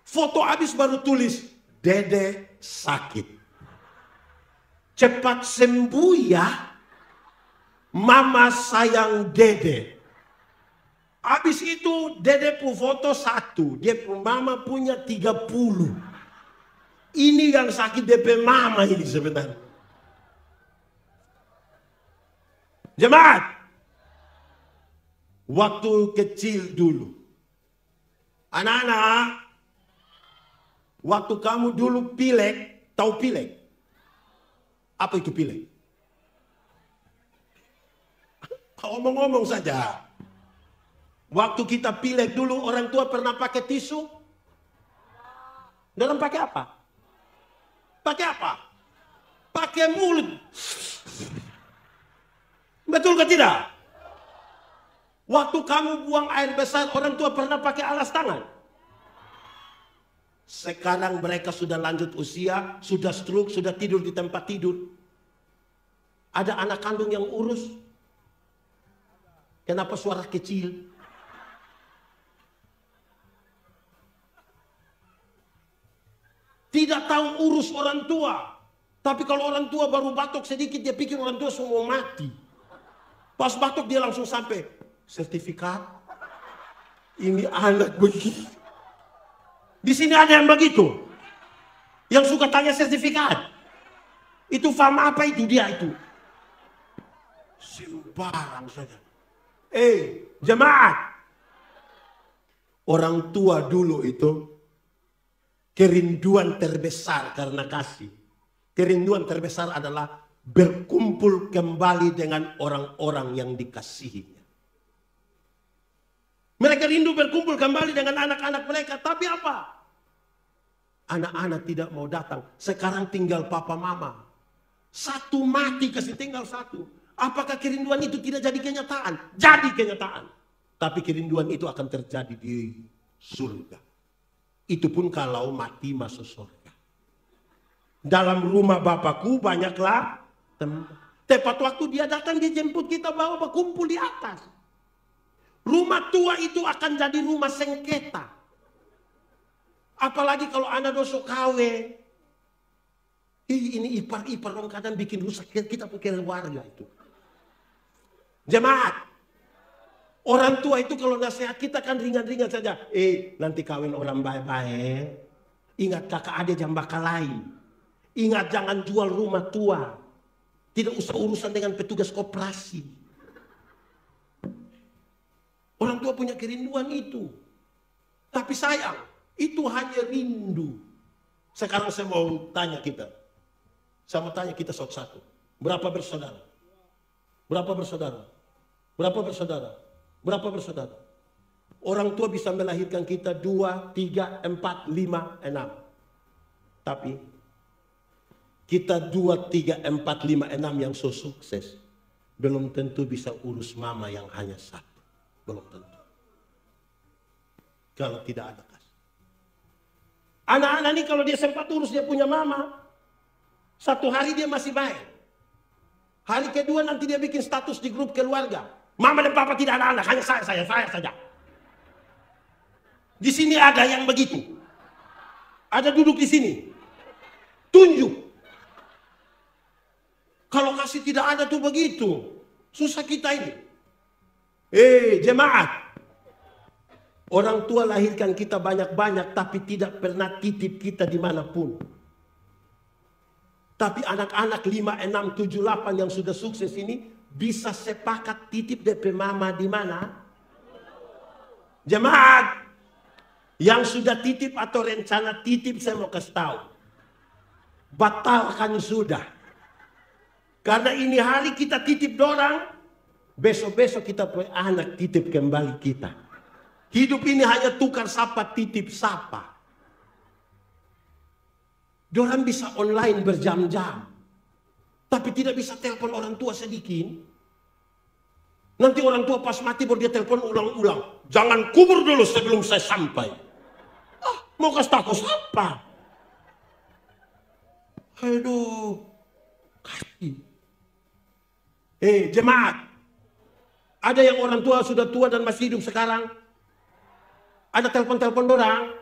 Foto habis baru tulis, Dede sakit. Cepat sembuh ya. Mama sayang Dede. Habis itu Dede pu foto 1. Dia pu mama punya 30. Ini yang sakit DP mama ini sebenarnya. Jemaat. Waktu kecil dulu. Anak-anak. Waktu kamu dulu pilek. Tahu pilek? Apa itu pilek? Ngomong-ngomong saja. Waktu kita pilek dulu orang tua pernah pakai tisu? Dalam pakai apa? Pakai apa? Pakai mulut. Betul ke tidak? Waktu kamu buang air besar, orang tua pernah pakai alas tangan. Sekarang mereka sudah lanjut usia, sudah stroke, sudah tidur di tempat tidur. Ada anak kandung yang urus. Kenapa suara kecil? Tidak tahu urus orang tua. Tapi kalau orang tua baru batuk sedikit, dia pikir orang tua semua mati. Pas batuk dia langsung sampai, sertifikat. Ini anak begini. Di sini ada yang begitu. Yang suka tanya sertifikat. Itu farm apa itu dia itu? Sembarang saja. Jemaat. Orang tua dulu itu kerinduan terbesar karena kasih. Kerinduan terbesar adalah berkumpul kembali dengan orang-orang yang dikasihinya. Mereka rindu berkumpul kembali dengan anak-anak mereka. Tapi apa? Anak-anak tidak mau datang. Sekarang tinggal papa mama. Satu mati kasih tinggal satu. Apakah kerinduan itu tidak jadi kenyataan? Jadi kenyataan. Tapi kerinduan itu akan terjadi di surga. Itu pun kalau mati masuk surga. Dalam rumah Bapakku banyaklah tempat. Tepat waktu dia datang, dia jemput kita bawa berkumpul di atas. Rumah tua itu akan jadi rumah sengketa. Apalagi kalau anak dosok kawe. Ini ipar-ipar orang kadang bikin rusak kita pikir warga itu. Jemaat. Orang tua itu kalau nasihat kita kan ringan-ringan saja. Nanti kawin orang baik-baik. Ingat kakak adik jam bakal lain. Ingat jangan jual rumah tua. Tidak usah urusan dengan petugas koperasi. Orang tua punya kerinduan itu. Tapi sayang, itu hanya rindu. Sekarang saya mau tanya kita. Saya mau tanya kita satu-satu. Berapa bersaudara? Berapa bersaudara? Berapa bersaudara? Berapa bersaudara? Orang tua bisa melahirkan kita 2, 3, 4, 5, 6. Tapi kita 2, 3, 4, 5, 6 yang so sukses. Belum tentu bisa urus mama yang hanya satu. Belum tentu. Kalau tidak ada kasih. Anak-anak ini kalau dia sempat urus dia punya mama. Satu hari dia masih baik. Hari kedua nanti dia bikin status di grup keluarga. Mama dan papa tidak ada anak, hanya saya saja. Di sini ada yang begitu. Ada duduk di sini. Tunjuk. Kalau kasih tidak ada tuh begitu. Susah kita ini. Jemaat. Orang tua lahirkan kita banyak-banyak tapi tidak pernah titip kita dimanapun. Tapi anak-anak 5, 6, 7, 8 yang sudah sukses ini bisa sepakat titip DP mama di mana? Jemaat yang sudah titip atau rencana titip saya mau kasih tahu. Batalkan sudah. Karena ini hari kita titip dorang, besok-besok kita punya anak titip kembali kita. Hidup ini hanya tukar sapa titip sapa. Dorang bisa online berjam-jam. Tapi tidak bisa telepon orang tua sedikit. Nanti orang tua pas mati baru dia telepon ulang-ulang. Jangan kubur dulu sebelum saya sampai. Mau kasih tahu siapa? Aduh. Kasih. Jemaat. Ada yang orang tua sudah tua dan masih hidup sekarang. Ada telepon-telepon dorang.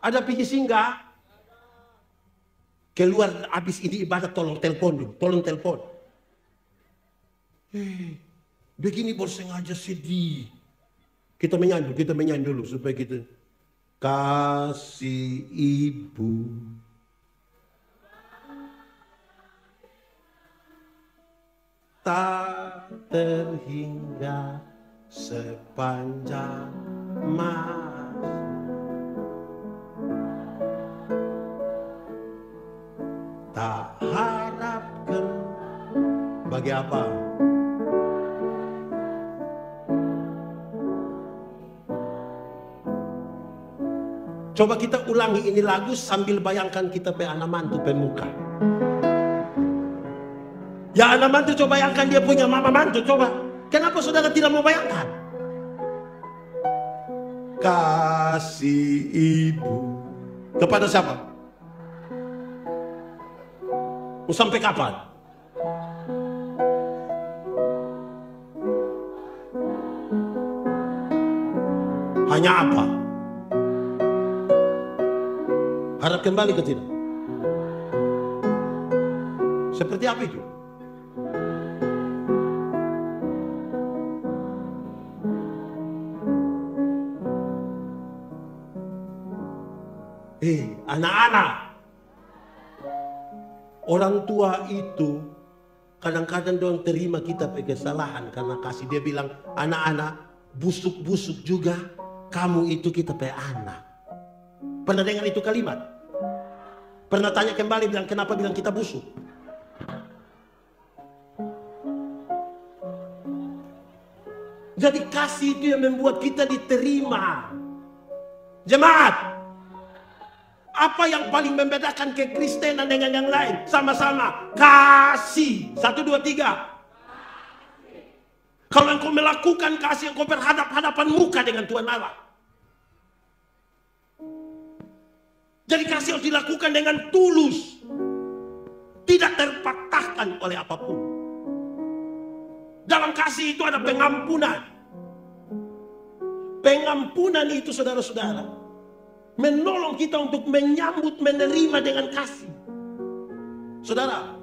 Ada pergi singgah. Keluar habis ini ibadah tolong telepon dulu. Tolong telepon. Begini baru sengaja sedih. Kita menyanyi dulu supaya kita. Kasih ibu. Tak terhingga sepanjang masa. Tak harapkan bagi apa? Coba kita ulangi ini lagu sambil bayangkan kita pe anak mantu pemuka. Ya anak mantu coba bayangkan dia punya mama mantu coba. Kenapa saudara tidak mau bayangkan? Kasih ibu kepada siapa? Mau sampai kapan? Hanya apa? Harap kembali ke tidak? Seperti apa itu? Anak-anak. Orang tua itu kadang-kadang dong terima kita pakai kesalahan karena kasih. Dia bilang, anak-anak busuk-busuk juga kamu itu kita pakai anak. Pernah dengar itu kalimat? Pernah tanya kembali bilang kenapa bilang kita busuk? Jadi kasih itu yang membuat kita diterima. Jemaat, apa yang paling membedakan kekristenan dengan yang lain? Sama-sama kasih. 1, 2, 3. Kalau engkau melakukan kasih, engkau berhadapan muka dengan Tuhan Allah. Jadi kasih harus dilakukan dengan tulus, tidak terpatahkan oleh apapun. Dalam kasih itu ada pengampunan. Pengampunan itu, saudara-saudara, menolong kita untuk menyambut, menerima dengan kasih. Saudara,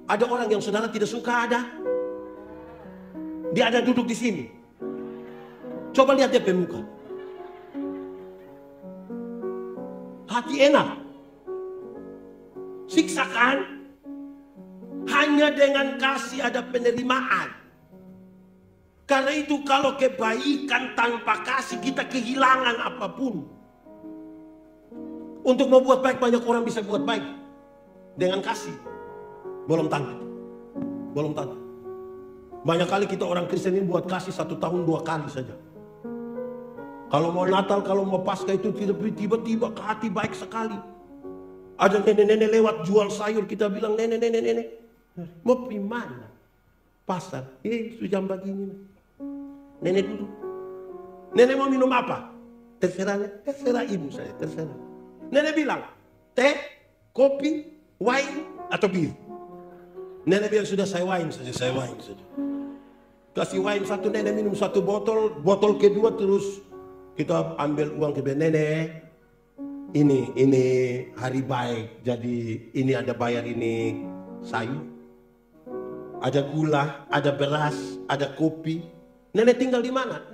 ada orang yang saudara tidak suka ada. Dia ada duduk di sini. Coba lihat dia pemuka. Hati enak. Siksakan. Hanya dengan kasih ada penerimaan. Karena itu kalau kebaikan tanpa kasih, kita kehilangan apapun. Untuk membuat baik, banyak orang bisa buat baik dengan kasih. Belum tentu. Belum tentu. Banyak kali kita orang Kristen ini buat kasih 1 tahun 2 kali saja. Kalau mau Natal, kalau mau Paskah itu tiba-tiba ke hati baik sekali. Ada nenek-nenek lewat jual sayur, kita bilang nenek. Mau pergi mana? Pasar. Jam begini. Nenek dulu. Nenek mau minum apa? Terserah ibu saya, terserah. Nenek bilang, teh, kopi, wine, atau bir. Nenek bilang sudah saya wine saja. Kasih wine 1, nenek minum 1 botol kedua terus kita ambil uang ke nenek. Ini hari baik, jadi ini ada bayar ini sayur, ada gula, ada beras, ada kopi. Nenek tinggal di mana?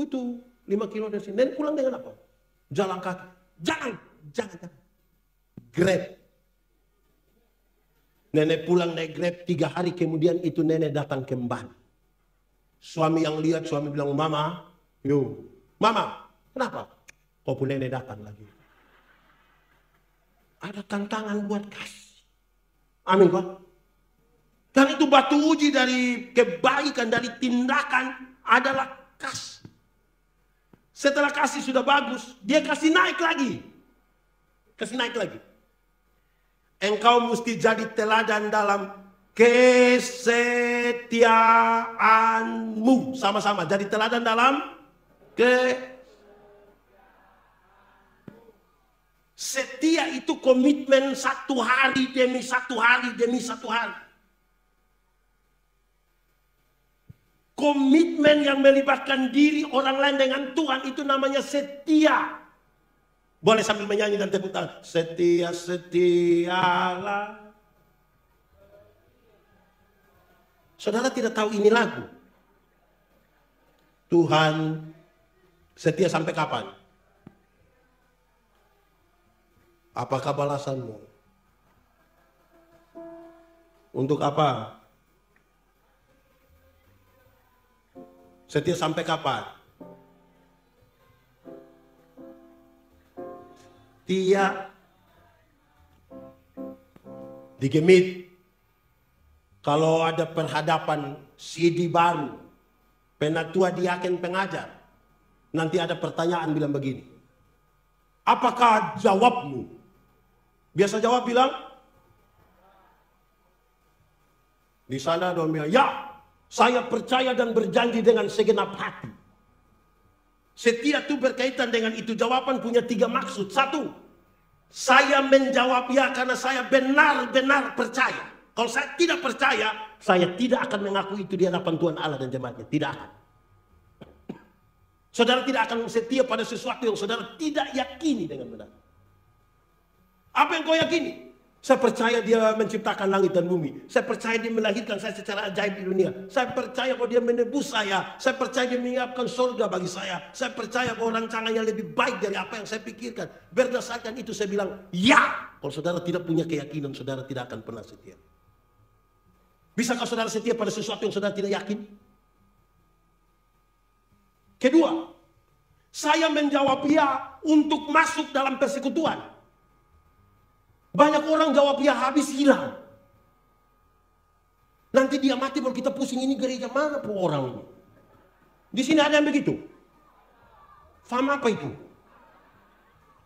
Itu 5 kilo dari sini. Nenek pulang dengan apa? Jalan kaki. Jangan. Grab. Nenek pulang naik Grab, 3 hari kemudian itu nenek datang kembali. Suami yang lihat, suami bilang, Mama, kenapa? Kau pun nenek datang lagi. Ada tantangan buat kasih. Amin, Pak. Dan itu batu uji dari kebaikan, dari tindakan adalah kasih. Setelah kasih sudah bagus, dia kasih naik lagi. Engkau mesti jadi teladan dalam kesetiaanmu. Sama-sama jadi teladan dalam setia itu komitmen 1 hari demi 1 hari demi 1 hari. Komitmen yang melibatkan diri orang lain dengan Tuhan itu namanya setia. Boleh sambil menyanyi dan tepuk tangan. Setialah. Saudara tidak tahu ini lagu. Tuhan setia sampai kapan? Apakah balasanmu? Untuk apa? Setia sampai kapan? Dia digemit. Kalau ada perhadapan CD baru, penatua diaken pengajar, nanti ada pertanyaan bilang begini, apakah jawabmu? Biasa jawab bilang, di sana dia bilang, ya, saya percaya dan berjanji dengan segenap hati. Setia itu berkaitan dengan itu. Jawaban punya 3 maksud. 1, saya menjawab ya karena saya benar-benar percaya. Kalau saya tidak percaya, saya tidak akan mengaku itu di hadapan Tuhan Allah dan jemaatnya. Tidak akan. Saudara tidak akan setia pada sesuatu yang saudara tidak yakini dengan benar. Apa yang kau yakini? Saya percaya dia menciptakan langit dan bumi. Saya percaya dia melahirkan saya secara ajaib di dunia. Saya percaya bahwa dia menebus saya. Saya percaya dia menyiapkan surga bagi saya. Saya percaya bahwa rancangannya lebih baik dari apa yang saya pikirkan. Berdasarkan itu saya bilang, ya. Kalau saudara tidak punya keyakinan, saudara tidak akan pernah setia. Bisakah saudara setia pada sesuatu yang saudara tidak yakin? Kedua, saya menjawab ya untuk masuk dalam persekutuan. Banyak orang jawab ya habis hilang. Nanti dia mati baru kita pusing, ini gereja mana pun orang ini. Di sini ada yang begitu. Faham apa itu?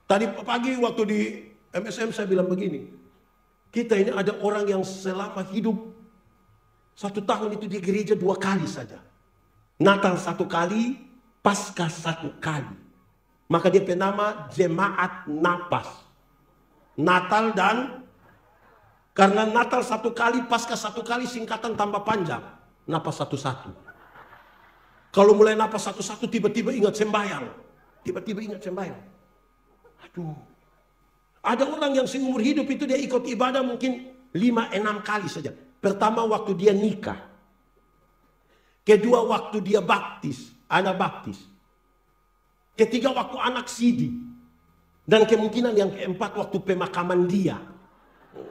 Tadi pagi waktu di MSM saya bilang begini. Kita ini ada orang yang selama hidup 1 tahun itu di gereja 2 kali saja. Natal 1 kali, Paskah 1 kali. Maka dia bernama Jemaat Napas. Natal dan karena Natal 1 kali, Paskah 1 kali, singkatan tambah panjang. Napas 1-1. Kalau mulai napas 1-1 tiba-tiba ingat sembahyang. Tiba-tiba ingat sembahyang. Aduh. Ada orang yang seumur hidup itu dia ikut ibadah mungkin 5-6 kali saja. Pertama waktu dia nikah. Kedua waktu dia baptis, anak baptis. Ketiga waktu anak sidi. Dan kemungkinan yang keempat waktu pemakaman dia.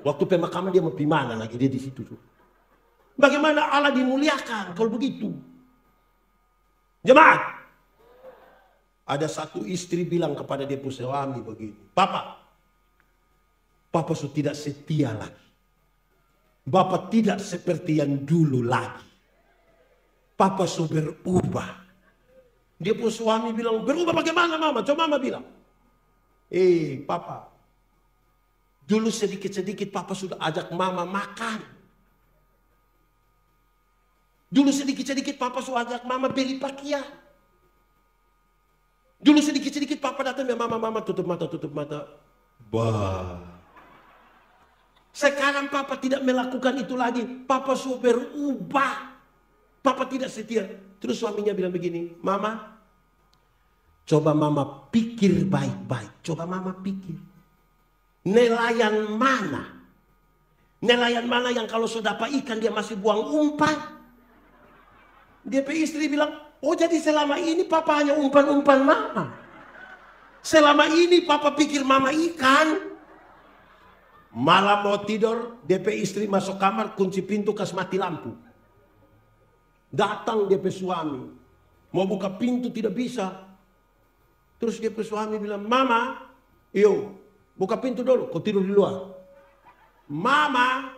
Waktu pemakaman dia mau pergi mana lagi, dia di situ. Bagaimana Allah dimuliakan kalau begitu? Jemaat. Ada satu istri bilang kepada dia suami begini. Papa sudah tidak setia lagi. Bapak tidak seperti yang dulu lagi. Papa sudah berubah. Dia pun suami bilang, berubah bagaimana mama? Coba mama bilang. Papa. Dulu sedikit-sedikit papa sudah ajak mama makan. Dulu sedikit-sedikit papa sudah ajak mama beli pakaian. Dulu sedikit-sedikit papa datang ya mama tutup mata. Bah. Sekarang papa tidak melakukan itu lagi. Papa sudah berubah. Papa tidak setia. Terus suaminya bilang begini, mama, coba mama pikir baik-baik. Coba mama pikir. Nelayan mana? Nelayan mana yang kalau sudah dapat ikan dia masih buang umpan? Dia istri bilang, oh jadi selama ini papa hanya umpan-umpan mama. Selama ini papa pikir mama ikan. Malam mau tidur, DP istri masuk kamar, kunci pintu, kasih mati lampu. Datang DP suami. Mau buka pintu tidak bisa. Terus DP suami bilang, mama, buka pintu dulu, kau tidur di luar. Mama,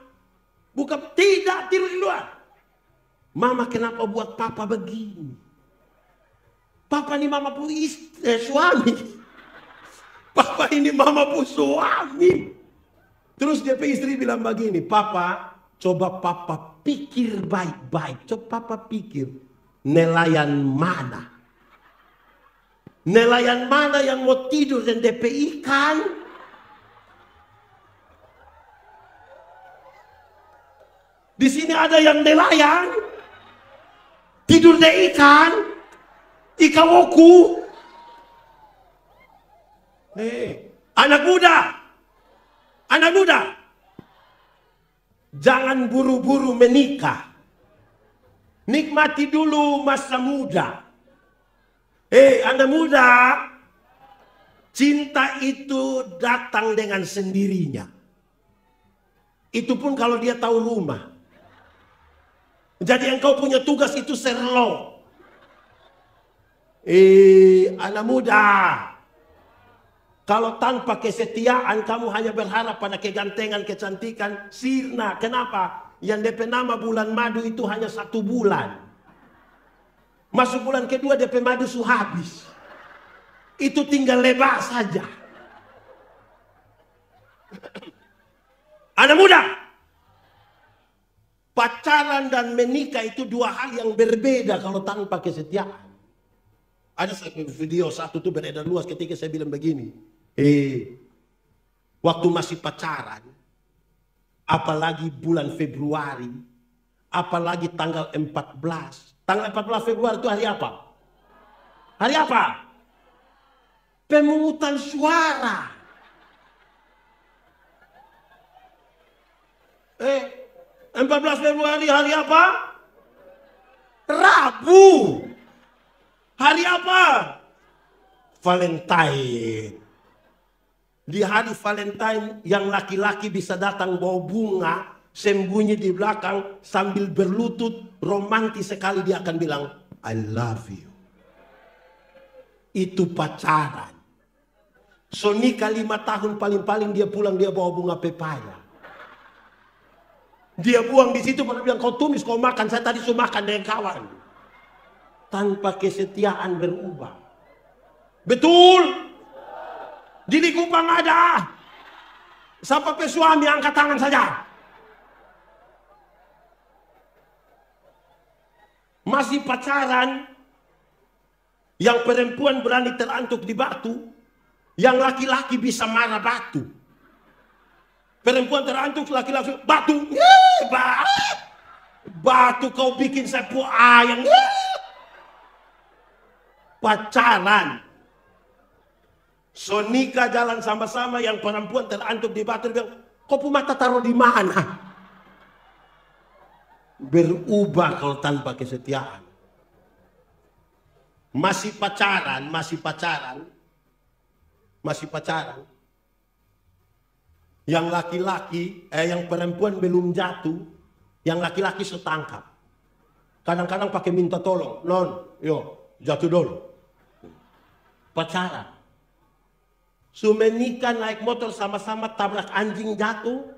tidak tidur di luar. Mama kenapa buat papa begini? Papa ini mama pu suami. Papa ini mama pu suami. Terus dia istri bilang begini, papa, coba papa pikir baik-baik. Coba papa pikir, nelayan mana? Nelayan mana yang mau tidur dan DP ikan? Di sini ada yang nelayan, tidur di ikan woku. Anak muda, jangan buru-buru menikah. Nikmati dulu masa muda. Anak muda, cinta itu datang dengan sendirinya. Itu pun kalau dia tahu rumah. Jadi engkau punya tugas itu serlo. Anak muda, kalau tanpa kesetiaan kamu hanya berharap pada kegantengan, kecantikan, sirna. Kenapa? Yang DP nama bulan madu itu hanya 1 bulan. Masuk bulan kedua DP madu sudah habis. Itu tinggal lebar saja. Anak muda, pacaran dan menikah itu 2 hal yang berbeda kalau tanpa kesetiaan. Ada video satu tuh beredar luas ketika saya bilang begini. Waktu masih pacaran, apalagi bulan Februari, apalagi tanggal 14. Tanggal 14 Februari itu hari apa? Hari apa? Pemungutan suara. 14 Februari hari apa? Rabu. Hari apa? Valentine. Di hari Valentine yang laki-laki bisa datang bawa bunga, sembunyi di belakang sambil berlutut, romantis sekali dia akan bilang, I love you. Itu pacaran. So nikah 5 tahun paling-paling dia pulang dia bawa bunga pepaya. Dia buang di situ, pada bilang, kau tumis, kau makan. Saya tadi sudah makan dengan kawan. Tanpa kesetiaan berubah. Betul? Di Kupang ada. Siapa suami angkat tangan saja. Masih pacaran, yang perempuan berani terantuk di batu, yang laki-laki bisa marah batu. Perempuan terantuk, laki-laki batu. Batu kau bikin sapu ayam. Pacaran. So nikah jalan sama-sama, yang perempuan terantuk di batu, dia bilang, kau punya mata taruh di mana? Berubah kalau tanpa kesetiaan. Masih pacaran. Yang laki-laki, yang perempuan belum jatuh, yang laki-laki setangkap. Kadang-kadang pakai minta tolong, non, yo, jatuh dulu. Pacaran. Menikah naik motor sama-sama, tabrak anjing jatuh.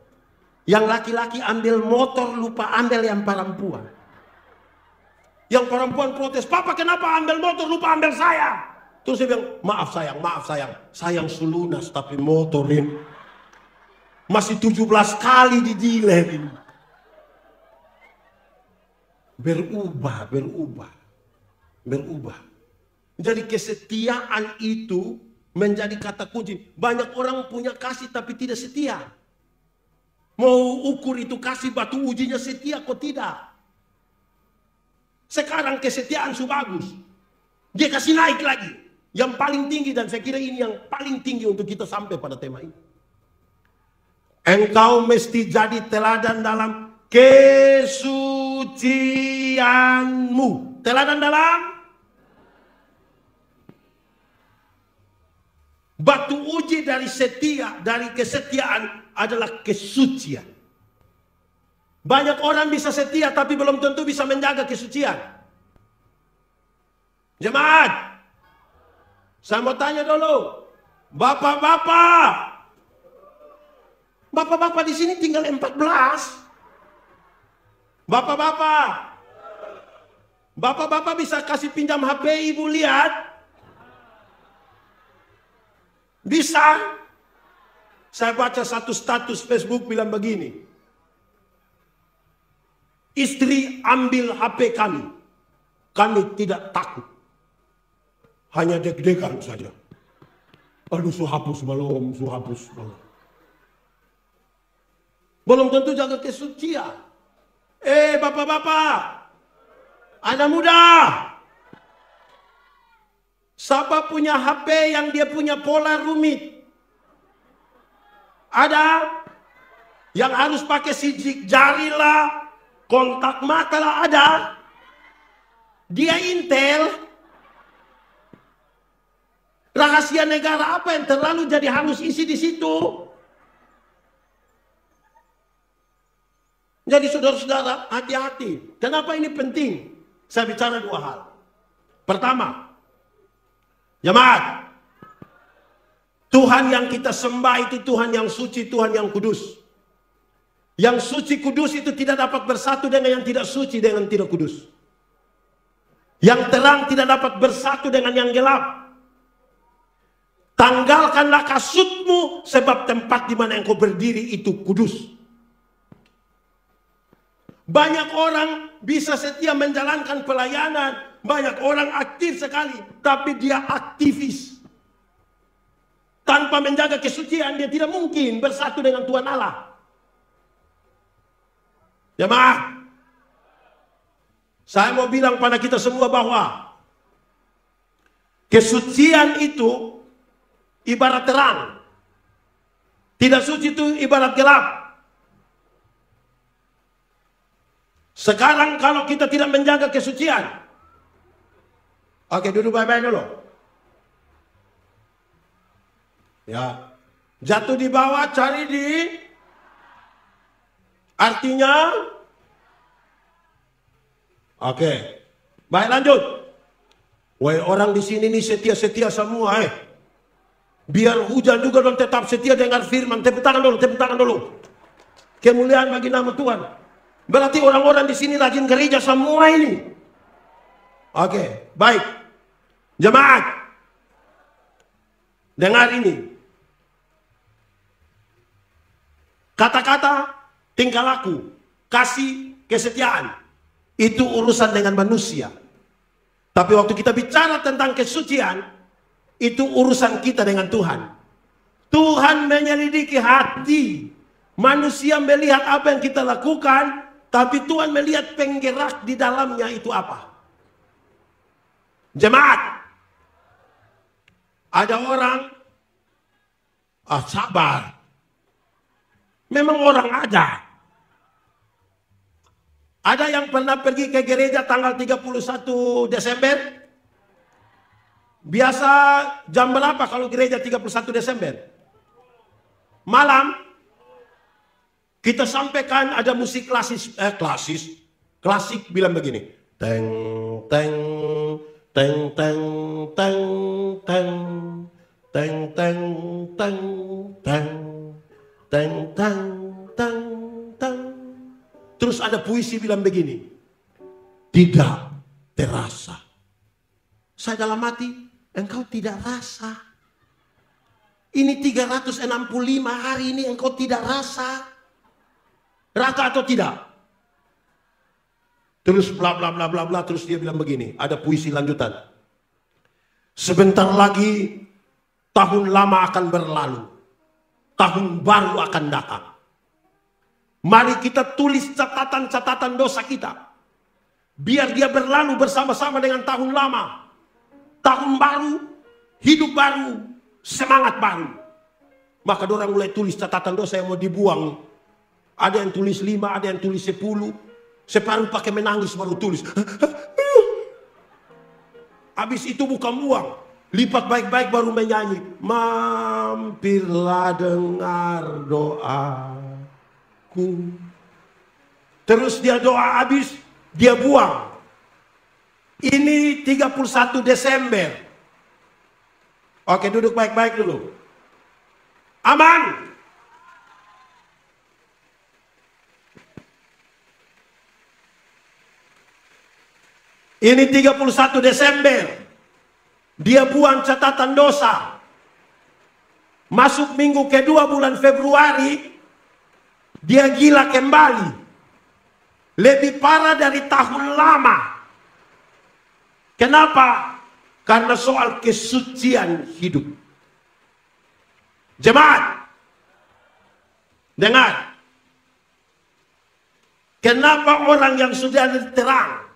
Yang laki-laki ambil motor, lupa ambil yang perempuan. Yang perempuan protes, papa kenapa ambil motor, lupa ambil saya. Terus dia bilang, maaf sayang. Sayang sulunas tapi motorin. Masih 17 kali didilerin. Berubah. Jadi kesetiaan itu menjadi kata kunci. Banyak orang punya kasih tapi tidak setia. Mau ukur itu kasih, batu ujinya setia kok tidak. Sekarang kesetiaan sudah bagus. Dia kasih naik lagi. Yang paling tinggi, dan saya kira ini yang paling tinggi untuk kita sampai pada tema ini. Engkau mesti jadi teladan dalam kesucianmu. Teladan dalam batu uji dari kesetiaan adalah kesucian. Banyak orang bisa setia tapi belum tentu bisa menjaga kesucian. Jemaat, saya mau tanya dulu, bapak-bapak di sini tinggal 14. Bapak-bapak bisa kasih pinjam HP ibu lihat? Bisa. Saya baca satu status Facebook bilang begini, istri ambil HP kami tidak takut, hanya deg-degan saja. Aduh, suhapus belum. Belum tentu jaga kesucian. Bapak-bapak, anak muda, siapa punya HP yang dia punya pola rumit? Ada yang harus pakai sidik jari lah, kontak mata lah, ada. Dia Intel. Rahasia negara apa yang terlalu jadi harus isi di situ? Jadi saudara-saudara, hati-hati. Kenapa ini penting? Saya bicara dua hal. Pertama, jemaat, Tuhan yang kita sembah itu Tuhan yang suci, Tuhan yang kudus. Yang suci kudus itu tidak dapat bersatu dengan yang tidak suci, dengan tidak kudus. Yang terang tidak dapat bersatu dengan yang gelap. Tanggalkanlah kasutmu, sebab tempat di mana engkau berdiri itu kudus. Banyak orang bisa setia menjalankan pelayanan. Banyak orang aktif sekali, tapi dia aktivis. Tanpa menjaga kesucian, dia tidak mungkin bersatu dengan Tuhan Allah. Jemaah, saya mau bilang pada kita semua bahwa kesucian itu ibarat terang. Tidak suci itu ibarat gelap. Sekarang kalau kita tidak menjaga kesucian, oke, duduk baik-baik dulu. Ya, jatuh di bawah, cari di, artinya, oke, baik, lanjut. Woi, orang di sini nih setia-setia semua, biar hujan juga dong tetap setia dengar firman. Tepuk tangan dulu, tepuk tangan dulu. Kemuliaan bagi nama Tuhan. Berarti orang-orang di sini rajin gereja semua ini. Oke, baik. Jemaat, dengar ini. Kata-kata, tingkah laku, kasih, kesetiaan, itu urusan dengan manusia. Tapi waktu kita bicara tentang kesucian, itu urusan kita dengan Tuhan. Tuhan menyelidiki hati. Manusia melihat apa yang kita lakukan, tapi Tuhan melihat penggerak di dalamnya itu apa. Jemaat, ada orang sabar. Memang orang ada. Ada yang pernah pergi ke gereja tanggal 31 Desember? Biasa jam berapa kalau gereja 31 Desember? Malam. Kita sampaikan ada musik klasik bilang begini. Teng teng teng teng teng teng teng teng teng teng teng teng teng teng. Terus ada puisi bilang begini. Tidak terasa. Saya dalam hati, engkau tidak rasa. Ini 365 hari ini engkau tidak rasa. Rasa atau tidak? Terus bla bla bla bla bla. Terus dia bilang begini. Ada puisi lanjutan. Sebentar lagi tahun lama akan berlalu. Tahun baru akan datang. Mari kita tulis catatan-catatan dosa kita. Biar dia berlalu bersama-sama dengan tahun lama. Tahun baru, hidup baru, semangat baru. Maka orang mulai tulis catatan dosa yang mau dibuang. Ada yang tulis 5, ada yang tulis 10. Separuh pakai menangis baru tulis. Habis itu bukan buang. Lipat baik-baik baru menyanyi. Mampirlah dengar doaku. Terus dia doa habis, dia buang. Ini 31 Desember. Oke, duduk baik-baik dulu. Aman. Ini 31 Desember. Dia buang catatan dosa. Masuk minggu kedua bulan Februari. Dia gila kembali. Lebih parah dari tahun lama. Kenapa? Karena soal kesucian hidup. Jemaat, dengar. Kenapa orang yang sudah terang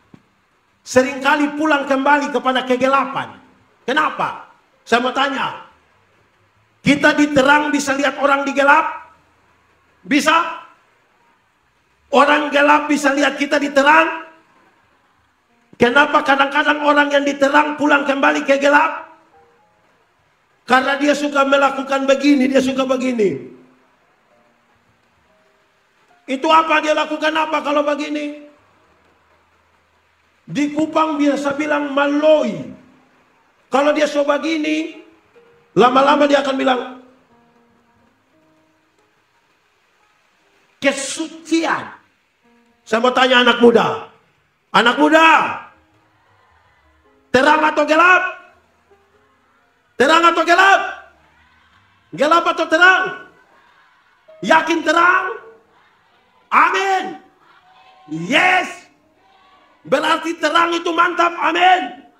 seringkali pulang kembali kepada kegelapan? Kenapa? Saya mau tanya. Kita di terang bisa lihat orang di gelap? Bisa? Orang gelap bisa lihat kita di terang? Kenapa kadang-kadang orang yang di terang pulang kembali ke gelap? Karena dia suka melakukan begini, dia suka begini. Itu apa dia lakukan apa kalau begini? Di Kupang biasa bilang maloi. Kalau dia coba gini, lama-lama dia akan bilang kesucian. Saya mau tanya anak muda. Anak muda, terang atau gelap? Terang atau gelap? Gelap atau terang? Yakin terang? Amin. Yes. Berarti terang itu mantap. Amin.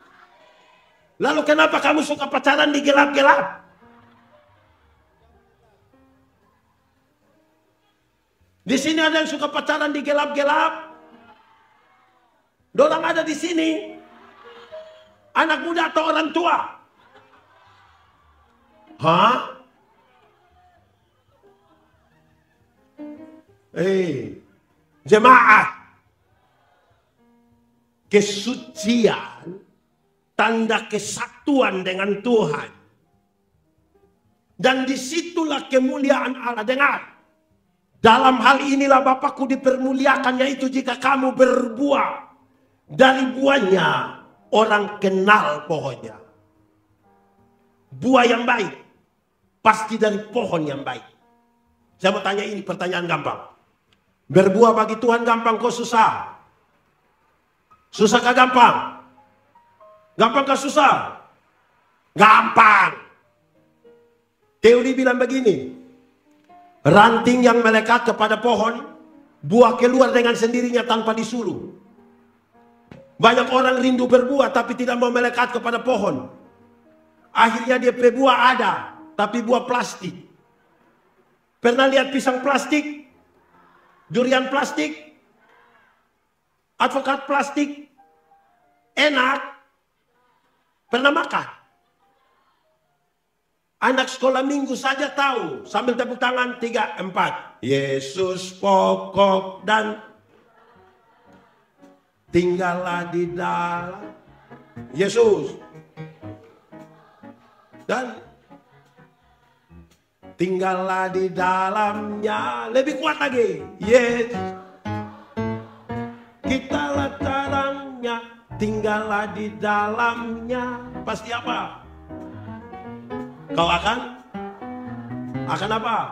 Lalu kenapa kamu suka pacaran di gelap-gelap? Di sini ada yang suka pacaran di gelap-gelap. Dorang ada di sini. Anak muda atau orang tua? Hah? Jemaat. Kesucian, tanda kesatuan dengan Tuhan. Dan disitulah kemuliaan Allah. Dengar. Dalam hal inilah Bapakku dipermuliakan, yaitu jika kamu berbuah. Dari buahnya orang kenal pohonnya. Buah yang baik pasti dari pohon yang baik. Saya mau tanya ini pertanyaan gampang. Berbuah bagi Tuhan gampang kok susah? Susah kah gampang? Gampang kah susah? Gampang. Teori bilang begini, ranting yang melekat kepada pohon, buah keluar dengan sendirinya tanpa disuruh. Banyak orang rindu berbuah tapi tidak mau melekat kepada pohon. Akhirnya dia buah ada, tapi buah plastik. Pernah lihat pisang plastik? Durian plastik? Advokat plastik? Enak? Pernah makan? Anak sekolah minggu saja tahu. Sambil tepuk tangan 3, 4. Yesus pokok dan tinggallah di dalam. Yesus. Dan tinggallah di dalamnya. Lebih kuat lagi. Yesus. Kitalah terangnya. Tinggallah di dalamnya. Pasti apa? Kau akan apa?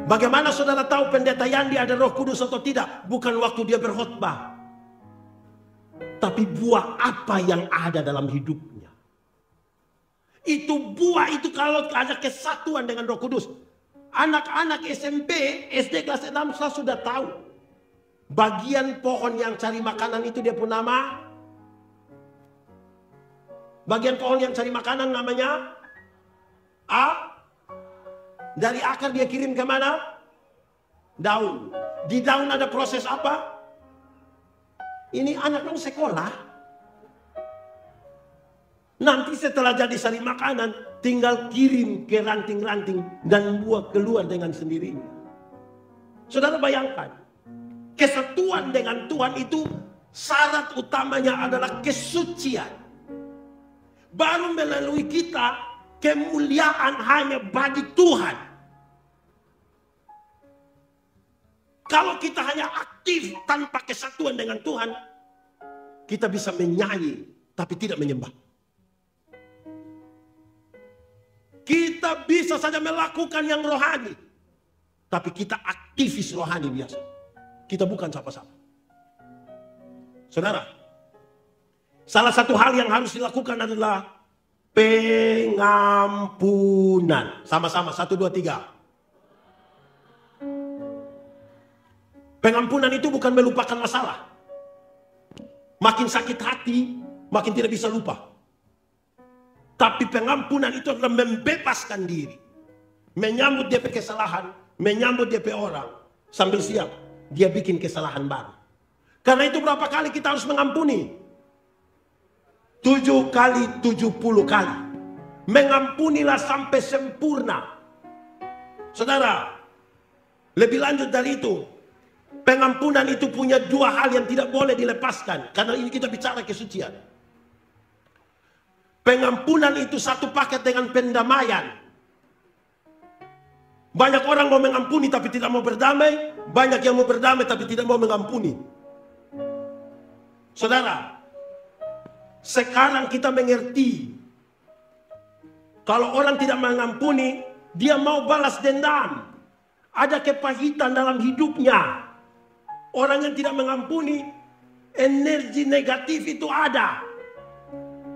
Bagaimana saudara tahu pendeta Yandi ada Roh Kudus atau tidak? Bukan waktu dia berkhotbah, tapi buah apa yang ada dalam hidupnya. Itu buah itu kalau ada kesatuan dengan Roh Kudus. Anak-anak SMP, SD kelas 6 saya sudah tahu. Bagian pohon yang cari makanan itu dia pun nama. Bagian pohon yang cari makanan namanya A. Dari akar dia kirim ke mana? Daun. Di daun ada proses apa? Ini anak dong sekolah. Nanti setelah jadi cari makanan, tinggal kirim ke ranting-ranting dan buah keluar dengan sendirinya. Saudara bayangkan, kesatuan dengan Tuhan itu syarat utamanya adalah kesucian. Baru melalui kita kemuliaan hanya bagi Tuhan. Kalau kita hanya aktif tanpa kesatuan dengan Tuhan, kita bisa menyanyi tapi tidak menyembah. Kita bisa saja melakukan yang rohani, tapi kita aktivis rohani biasa. Kita bukan siapa-siapa. Saudara, salah satu hal yang harus dilakukan adalah pengampunan. Sama-sama, 1, 2, 3. Pengampunan itu bukan melupakan masalah. Makin sakit hati, makin tidak bisa lupa. Tapi pengampunan itu adalah membebaskan diri. Menyambut dia kesalahan, menyambut dia orang. Sambil siap, dia bikin kesalahan baru. Karena itu berapa kali kita harus mengampuni? 7 kali 70 kali. Mengampunilah sampai sempurna. Saudara, lebih lanjut dari itu, pengampunan itu punya 2 hal yang tidak boleh dilepaskan. Karena ini kita bicara kesucian. Pengampunan itu satu paket dengan pendamaian. Banyak orang mau mengampuni tapi tidak mau berdamai. Banyak yang mau berdamai tapi tidak mau mengampuni. Saudara, sekarang kita mengerti, kalau orang tidak mengampuni, dia mau balas dendam. Ada kepahitan dalam hidupnya. Orang yang tidak mengampuni, energi negatif itu ada.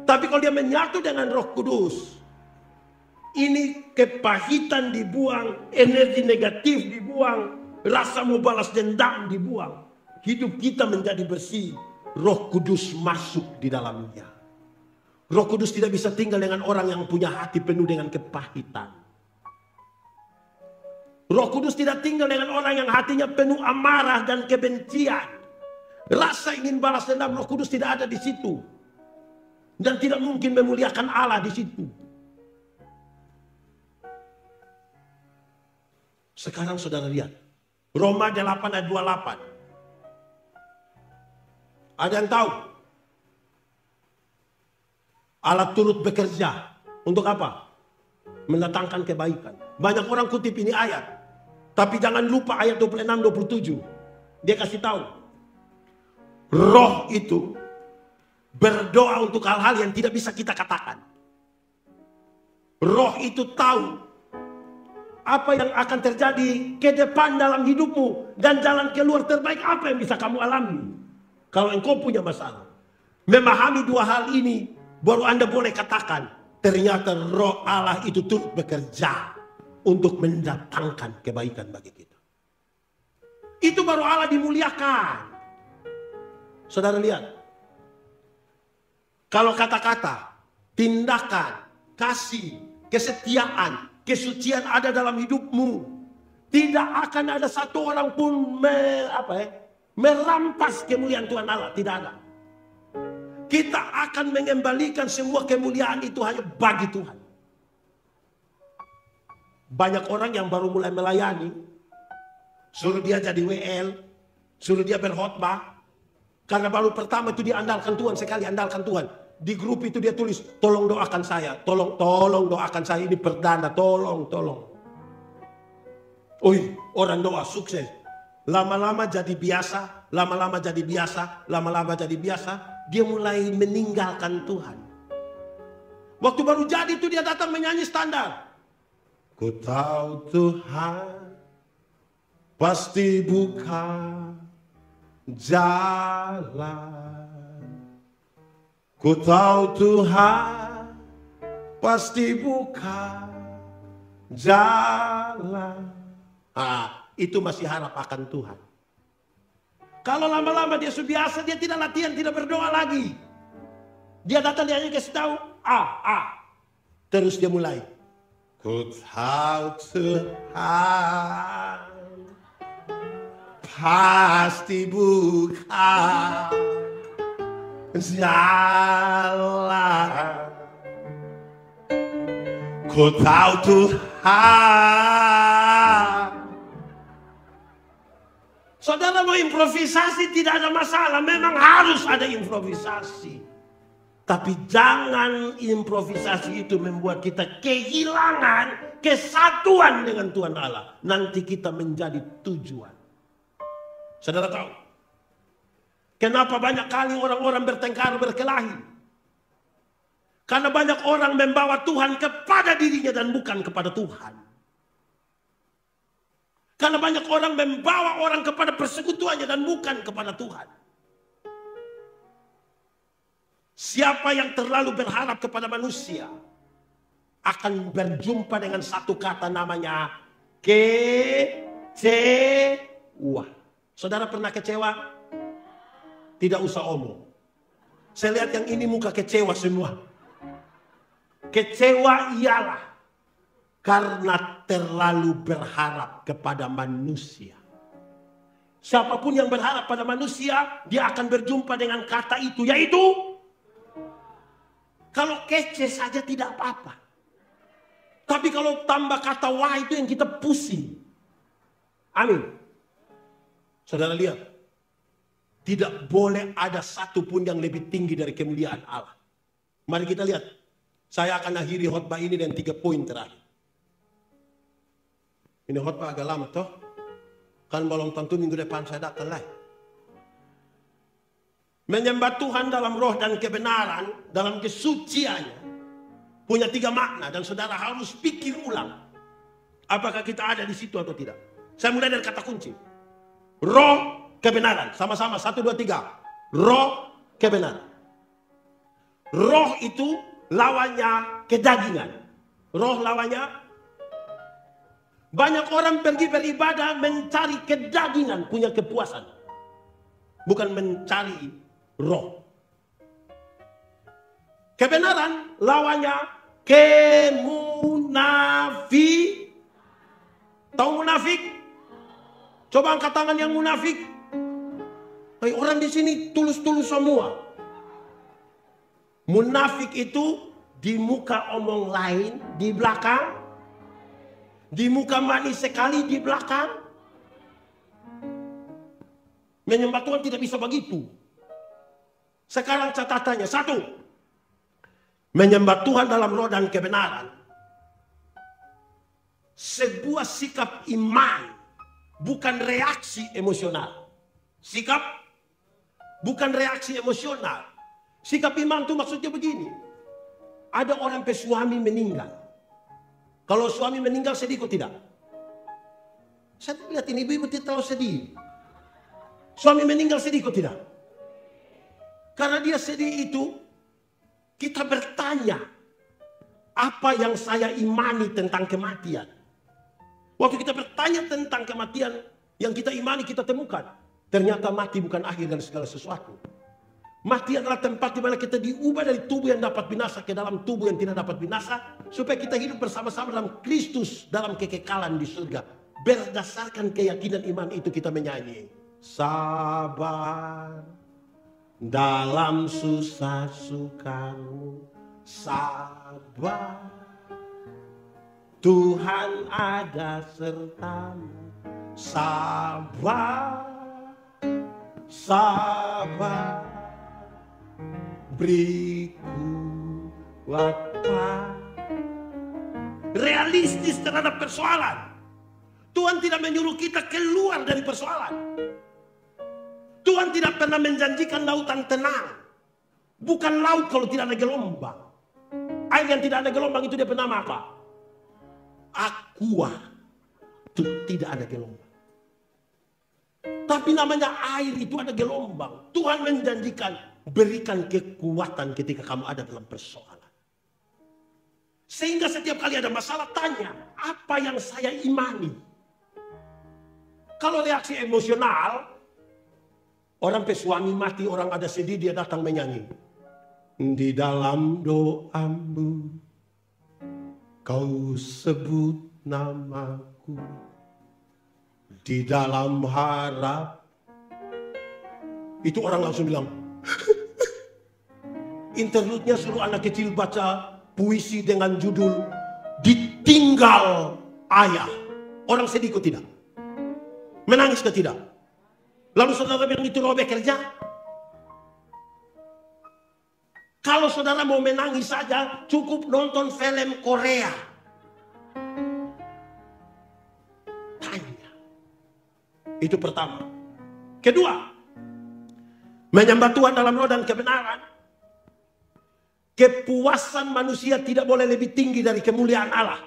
Tapi kalau dia menyatu dengan Roh Kudus, ini kepahitan dibuang, energi negatif dibuang, rasa mau balas dendam dibuang. Hidup kita menjadi bersih. Roh Kudus masuk di dalamnya. Roh Kudus tidak bisa tinggal dengan orang yang punya hati penuh dengan kepahitan. Roh Kudus tidak tinggal dengan orang yang hatinya penuh amarah dan kebencian. Rasa ingin balas dendam, Roh Kudus tidak ada di situ. Dan tidak mungkin memuliakan Allah di situ. Sekarang saudara lihat. Roma 8 ayat 28. Ada yang tahu? Allah turut bekerja. Untuk apa? Mendatangkan kebaikan. Banyak orang kutip ini ayat. Tapi jangan lupa ayat 26-27. Dia kasih tahu. Roh itu berdoa untuk hal-hal yang tidak bisa kita katakan. Roh itu tahu apa yang akan terjadi ke depan dalam hidupmu. Dan jalan keluar terbaik apa yang bisa kamu alami. Kalau engkau punya masalah. Memahami dua hal ini, baru Anda boleh katakan, ternyata Roh Allah itu turut bekerja untuk mendatangkan kebaikan bagi kita. Itu baru Allah dimuliakan. Saudara lihat. Kalau kata-kata, tindakan, kasih, kesetiaan, kesucian ada dalam hidupmu, tidak akan ada satu orang pun merampas kemuliaan Tuhan Allah. Tidak ada. Kita akan mengembalikan semua kemuliaan itu hanya bagi Tuhan. Banyak orang yang baru mulai melayani, suruh dia jadi WL, suruh dia berkhotbah. Karena baru pertama itu dia andalkan Tuhan, sekali andalkan Tuhan. Di grup itu dia tulis, tolong doakan saya, tolong doakan saya, ini perdana, tolong. Orang doa sukses. Lama-lama jadi biasa, lama-lama jadi biasa, dia mulai meninggalkan Tuhan. Waktu baru jadi itu dia datang menyanyi standar. Ku tahu Tuhan pasti buka jalan. Ku tahu Tuhan pasti buka jalan. Itu masih harap akan Tuhan. Kalau lama-lama dia sudah biasa, dia tidak latihan, tidak berdoa lagi. Dia datang, dia hanya kasih tahu, terus dia mulai. Ku tahu Tuhan pasti buka jalan. Ku tahu Tuhan. Saudara mau improvisasi tidak ada masalah. Memang harus ada improvisasi. Tapi jangan improvisasi itu membuat kita kehilangan kesatuan dengan Tuhan Allah. Nanti kita menjadi tujuan. Saudara tahu? Kenapa banyak kali orang-orang bertengkar, berkelahi? Karena banyak orang membawa Tuhan kepada dirinya dan bukan kepada Tuhan. Karena banyak orang membawa orang kepada persekutuannya dan bukan kepada Tuhan. Siapa yang terlalu berharap kepada manusia akan berjumpa dengan satu kata namanya kecewa. Saudara pernah kecewa? Tidak usah omong. Saya lihat yang ini muka kecewa semua. Kecewa ialah karena terlalu berharap kepada manusia. Siapapun yang berharap pada manusia, dia akan berjumpa dengan kata itu, yaitu kalau kece saja tidak apa-apa. Tapi kalau tambah kata wah itu yang kita pusing. Amin. Saudara lihat, tidak boleh ada satupun yang lebih tinggi dari kemuliaan Allah. Mari kita lihat. Saya akan akhiri khotbah ini dengan 3 poin terakhir. Ini khotbah agak lama toh. Kan belum tentu minggu depan saya datang lagi. Menyembah Tuhan dalam roh dan kebenaran, dalam kesuciannya, punya 3 makna. Dan saudara harus pikir ulang. Apakah kita ada di situ atau tidak. Saya mulai dari kata kunci. Roh, kebenaran. Sama-sama, 1, 2, 3. Roh, kebenaran. Roh itu lawannya kedagingan. Roh lawannya. Banyak orang pergi beribadah mencari kedagingan, punya kepuasan. Bukan mencari roh. Kebenaran lawannya kemunafik. Tahu munafik? Coba angkat tangan yang munafik. Orang di sini tulus-tulus semua. Munafik itu di muka omong lain, di belakang. Di muka manis sekali, di belakang. Menyembah Tuhan tidak bisa begitu. Sekarang catatannya. 1. Menyembah Tuhan dalam roh dan kebenaran. Sebuah sikap iman. Bukan reaksi emosional. Sikap bukan reaksi emosional. Sikap iman itu maksudnya begini. Ada orang pesuami meninggal. Kalau suami meninggal sedih kok tidak? Saya lihat ini ibu-ibu tidak terlalu sedih. Suami meninggal sedih kok tidak? Karena dia sedih itu, kita bertanya, apa yang saya imani tentang kematian? Waktu kita bertanya tentang kematian, yang kita imani kita temukan. Ternyata mati bukan akhir dari segala sesuatu. Mati adalah tempat di mana kita diubah dari tubuh yang dapat binasa ke dalam tubuh yang tidak dapat binasa. Supaya kita hidup bersama-sama dalam Kristus, dalam kekekalan di surga. Berdasarkan keyakinan iman itu kita menyanyi. Sabar dalam susah sukamu, sabar, Tuhan ada sertamu. Sabar, sabar, beriku waktu. Realistis terhadap persoalan. Tuhan tidak menyuruh kita keluar dari persoalan. Tuhan tidak pernah menjanjikan lautan tenang. Bukan laut kalau tidak ada gelombang. Air yang tidak ada gelombang itu dia bernama apa? Aqua. Itu tidak ada gelombang. Tapi namanya air itu ada gelombang. Tuhan menjanjikan berikan kekuatan ketika kamu ada dalam persoalan. Sehingga setiap kali ada masalah tanya, apa yang saya imani? Kalau reaksi emosional, orang pesuami mati, orang ada sedih, dia datang menyanyi. Di dalam doamu, kau sebut namaku. Di dalam harap. Itu orang langsung bilang. Interlude-nya suruh anak kecil baca puisi dengan judul Ditinggal Ayah. Orang sedih kok tidak? Menangis ke tidak? Lalu saudara bilang itu robek kerja? Kalau saudara mau menangis saja, cukup nonton film Korea. Tanya. Itu pertama. Kedua, menyembah Tuhan dalam roh dan kebenaran. Kepuasan manusia tidak boleh lebih tinggi dari kemuliaan Allah.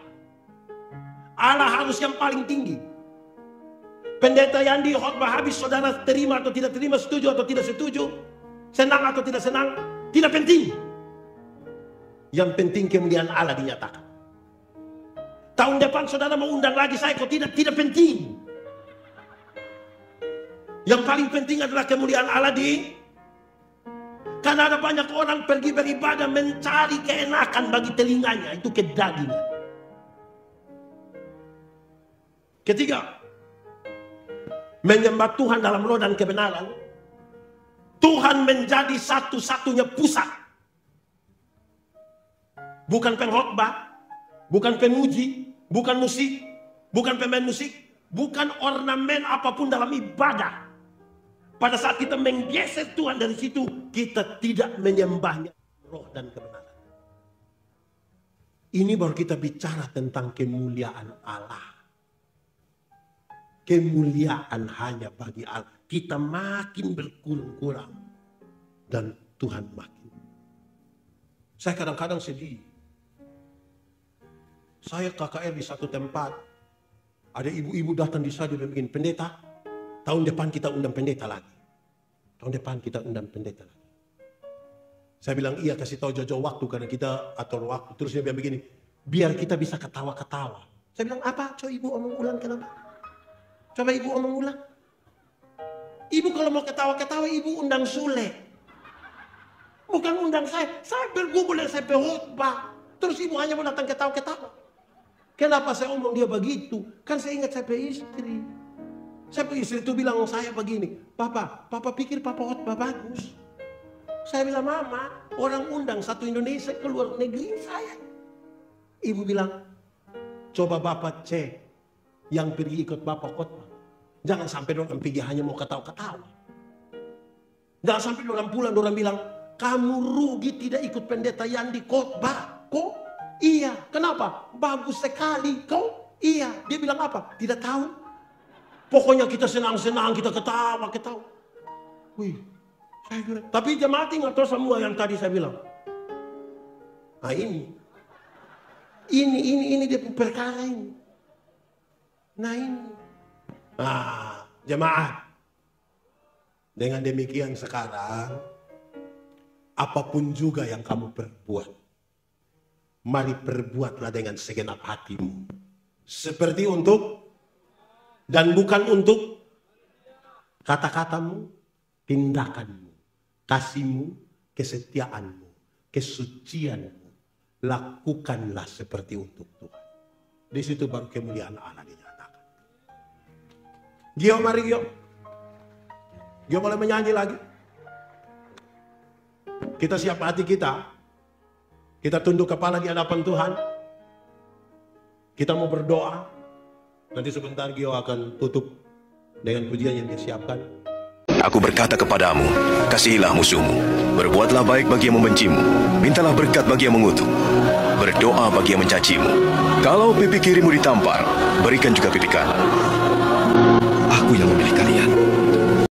Allah harus yang paling tinggi. Pendeta Yandi khotbah habis, saudara terima atau tidak terima, setuju atau tidak setuju, senang atau tidak senang, tidak penting. Yang penting kemuliaan Allah dinyatakan. Tahun depan saudara mau undang lagi saya, kok tidak penting. Yang paling penting adalah kemuliaan Allah karena ada banyak orang pergi beribadah mencari keenakan bagi telinganya, itu kedagingan. Ketiga, menyembah Tuhan dalam roh dan kebenaran. Tuhan menjadi satu-satunya pusat. Bukan pengkhotbah, bukan pemuji, bukan musik, bukan pemain musik, bukan ornamen apapun dalam ibadah. Pada saat kita menggeser Tuhan dari situ, kita tidak menyembahnya roh dan kebenaran. Ini baru kita bicara tentang kemuliaan Allah. Kemuliaan hanya bagi Allah. Kita makin berkurang-kurang dan Tuhan makin. Saya kadang-kadang sedih. Saya KKR di satu tempat. Ada ibu-ibu datang di sana dan begini, pendeta, tahun depan kita undang pendeta lagi. Tahun depan kita undang pendeta lagi. Saya bilang iya, kasih tahu jauh-jauh waktu karena kita atur waktu. Terus dia bilang begini, biar kita bisa ketawa-ketawa. Saya bilang apa? Coba ibu omong ulang kenapa? Coba ibu omong ulang. Ibu kalau mau ketawa-ketawa, ibu undang Sule. Bukan undang saya. Saya bergumul dan saya berkhotbah. Terus ibu hanya mau datang ketawa-ketawa. Kenapa saya omong dia begitu? Kan saya ingat saya istri. Saya istri itu bilang saya begini. Papa pikir papa khotbah bagus. Saya bilang, mama, orang undang satu Indonesia ke luar negeri saya. Ibu bilang, coba bapak cek yang pergi ikut bapak khotbah. Jangan sampai orang pergi hanya mau ketawa-ketawa. Jangan sampai orang pulang, orang bilang, kamu rugi tidak ikut pendeta Yandi khotbah. Kok? Iya. Kenapa? Bagus sekali. Kau? Iya. Dia bilang apa? Tidak tahu. Pokoknya kita senang-senang, kita ketawa-ketawa. Wih, saya bilang, tapi jemaat nggak tahu semua yang tadi saya bilang. Nah ini dia perkara ini. Nah ini. Jemaah, dengan demikian sekarang, apapun juga yang kamu perbuat, mari perbuatlah dengan segenap hatimu. Seperti untuk, dan bukan untuk kata-katamu, tindakanmu, kasihmu, kesetiaanmu, kesucianmu. Lakukanlah seperti untuk Tuhan. Di situ baru kemuliaan Allah dinyatakan. Gio, mari Gio. Gio boleh menyanyi lagi. Kita siap hati kita. Kita tunduk kepala di hadapan Tuhan. Kita mau berdoa. Nanti sebentar Gio akan tutup dengan pujian yang disiapkan. Aku berkata kepadamu, kasihilah musuhmu, berbuatlah baik bagi yang membencimu, mintalah berkat bagi yang mengutuk, berdoa bagi yang mencacimu. Kalau pipi kirimu ditampar, berikan juga pipi kanan. Aku yang memilih kalian.